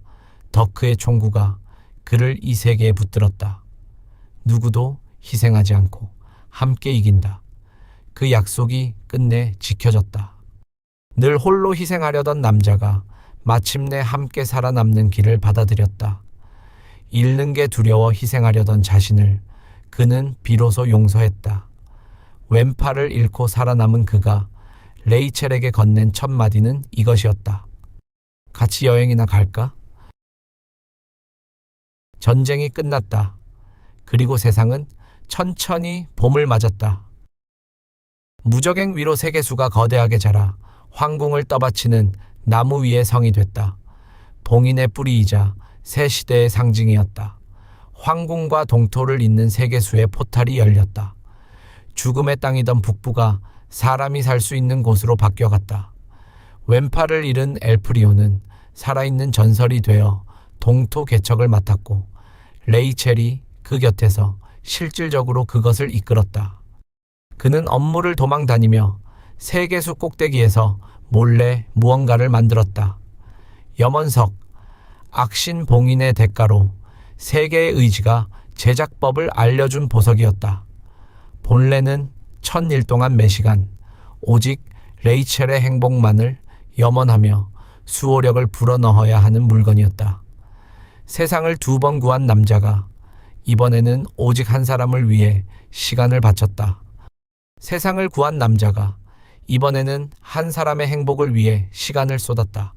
덕크의 총구가 그를 이 세계에 붙들었다. 누구도 희생하지 않고 함께 이긴다. 그 약속이 끝내 지켜졌다. 늘 홀로 희생하려던 남자가 마침내 함께 살아남는 길을 받아들였다. 잃는 게 두려워 희생하려던 자신을 그는 비로소 용서했다. 왼팔을 잃고 살아남은 그가 레이첼에게 건넨 첫 마디는 이것이었다. 같이 여행이나 갈까? 전쟁이 끝났다. 그리고 세상은 천천히 봄을 맞았다. 무적행 위로 세계수가 거대하게 자라 황궁을 떠받치는 나무 위의 성이 됐다. 봉인의 뿌리이자 새 시대의 상징이었다. 황궁과 동토를 잇는 세계수의 포탈이 열렸다. 죽음의 땅이던 북부가 사람이 살 수 있는 곳으로 바뀌어갔다. 왼팔을 잃은 엘프리온은 살아있는 전설이 되어 동토 개척을 맡았고 레이첼이 그 곁에서 실질적으로 그것을 이끌었다. 그는 업무를 도망다니며 세계수 꼭대기에서 몰래 무언가를 만들었다. 염원석, 악신 봉인의 대가로 세계의 의지가 제작법을 알려준 보석이었다. 본래는 1000일 동안 매시간 오직 레이첼의 행복만을 염원하며 수호력을 불어넣어야 하는 물건이었다. 세상을 2번 구한 남자가 이번에는 오직 한 사람을 위해 시간을 바쳤다. 세상을 구한 남자가 이번에는 한 사람의 행복을 위해 시간을 쏟았다.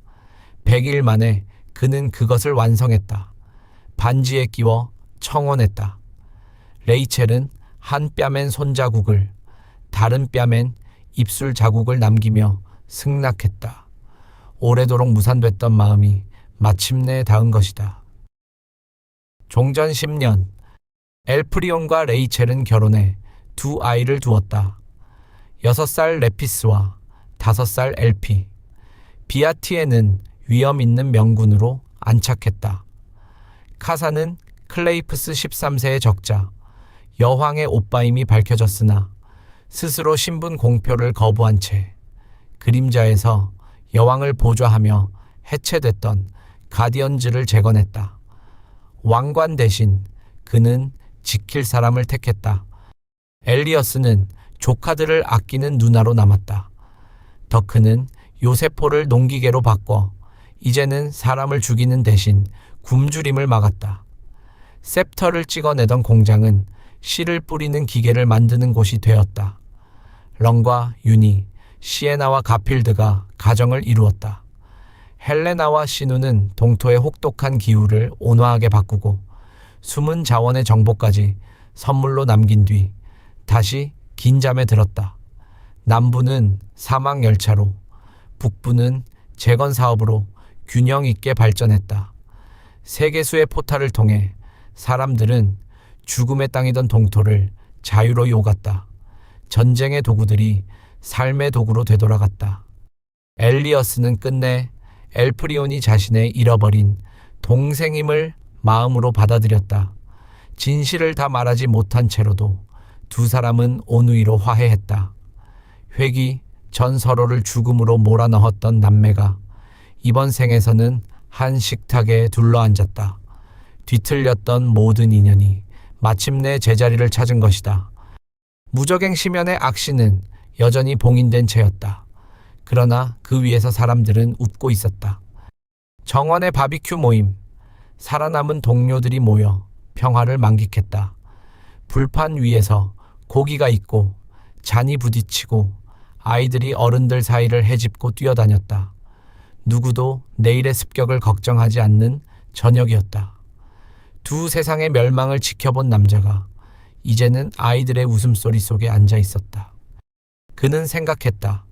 100일 만에 그는 그것을 완성했다. 반지에 끼워 청혼했다. 레이첼은 한 뺨엔 손자국을, 다른 뺨엔 입술 자국을 남기며 승낙했다. 오래도록 무산됐던 마음이 마침내 닿은 것이다. 종전 10년, 엘프리온과 레이첼은 결혼해 2 아이를 두었다. 6살 레피스와 5살 엘피. 비아티에는 위엄 있는 명군으로 안착했다. 카사는 클레이프스 13세의 적자, 여왕의 오빠임이 밝혀졌으나 스스로 신분 공표를 거부한 채 그림자에서 여왕을 보좌하며 해체됐던 가디언즈를 재건했다. 왕관 대신 그는 지킬 사람을 택했다. 엘리어스는 조카들을 아끼는 누나로 남았다. 덕크는 요세포를 농기계로 바꿔 이제는 사람을 죽이는 대신 굶주림을 막았다. 셉터를 찍어내던 공장은 씨를 뿌리는 기계를 만드는 곳이 되었다. 런과 윤이 시에나와 가필드가 가정을 이루었다. 헬레나와 시누는 동토의 혹독한 기후를 온화하게 바꾸고 숨은 자원의 정보까지 선물로 남긴 뒤 다시 긴잠에 들었다. 남부는 사막 열차로, 북부는 재건 사업으로 균형 있게 발전했다. 세계수의 포탈을 통해 사람들은 죽음의 땅이던 동토를 자유로 요갔다. 전쟁의 도구들이 삶의 도구로 되돌아갔다. 엘리어스는 끝내 엘프리온이 자신의 잃어버린 동생임을 마음으로 받아들였다. 진실을 다 말하지 못한 채로도 두 사람은 온누이로 화해했다. 회기 전 서로를 죽음으로 몰아넣었던 남매가 이번 생에서는 한 식탁에 둘러앉았다. 뒤틀렸던 모든 인연이 마침내 제자리를 찾은 것이다. 무적행 시면의 악신은 여전히 봉인된 채였다. 그러나 그 위에서 사람들은 웃고 있었다. 정원의 바비큐 모임, 살아남은 동료들이 모여 평화를 만끽했다. 불판 위에서 고기가 있고 잔이 부딪히고 아이들이 어른들 사이를 헤집고 뛰어다녔다. 누구도 내일의 습격을 걱정하지 않는 저녁이었다. 두 세상의 멸망을 지켜본 남자가 이제는 아이들의 웃음소리 속에 앉아 있었다. 그는 생각했다.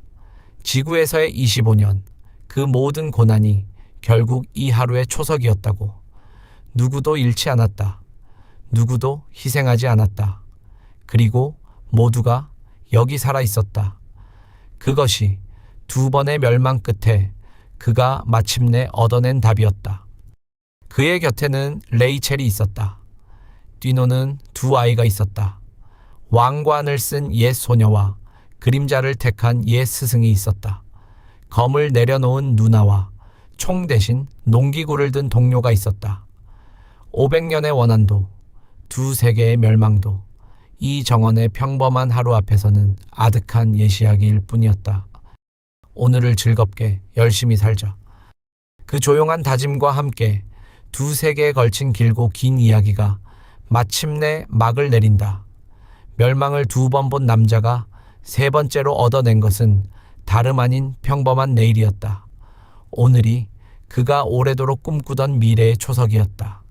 지구에서의 25년, 그 모든 고난이 결국 이 하루의 초석이었다고. 누구도 잃지 않았다. 누구도 희생하지 않았다. 그리고 모두가 여기 살아 있었다. 그것이 두 번의 멸망 끝에 그가 마침내 얻어낸 답이었다. 그의 곁에는 레이첼이 있었다. 뛰노는 두 아이가 있었다. 왕관을 쓴 옛 소녀와 그림자를 택한 옛 스승이 있었다. 검을 내려놓은 누나와 총 대신 농기구를 든 동료가 있었다. 500년의 원한도, 두 세계의 멸망도, 이 정원의 평범한 하루 앞에서는 아득한 예시하기일 뿐이었다. 오늘을 즐겁게 열심히 살자. 그 조용한 다짐과 함께 두 세계에 걸친 길고 긴 이야기가 마침내 막을 내린다. 멸망을 두 번 본 남자가 세 번째로 얻어낸 것은 다름 아닌 평범한 내일이었다. 오늘이 그가 오래도록 꿈꾸던 미래의 초석이었다.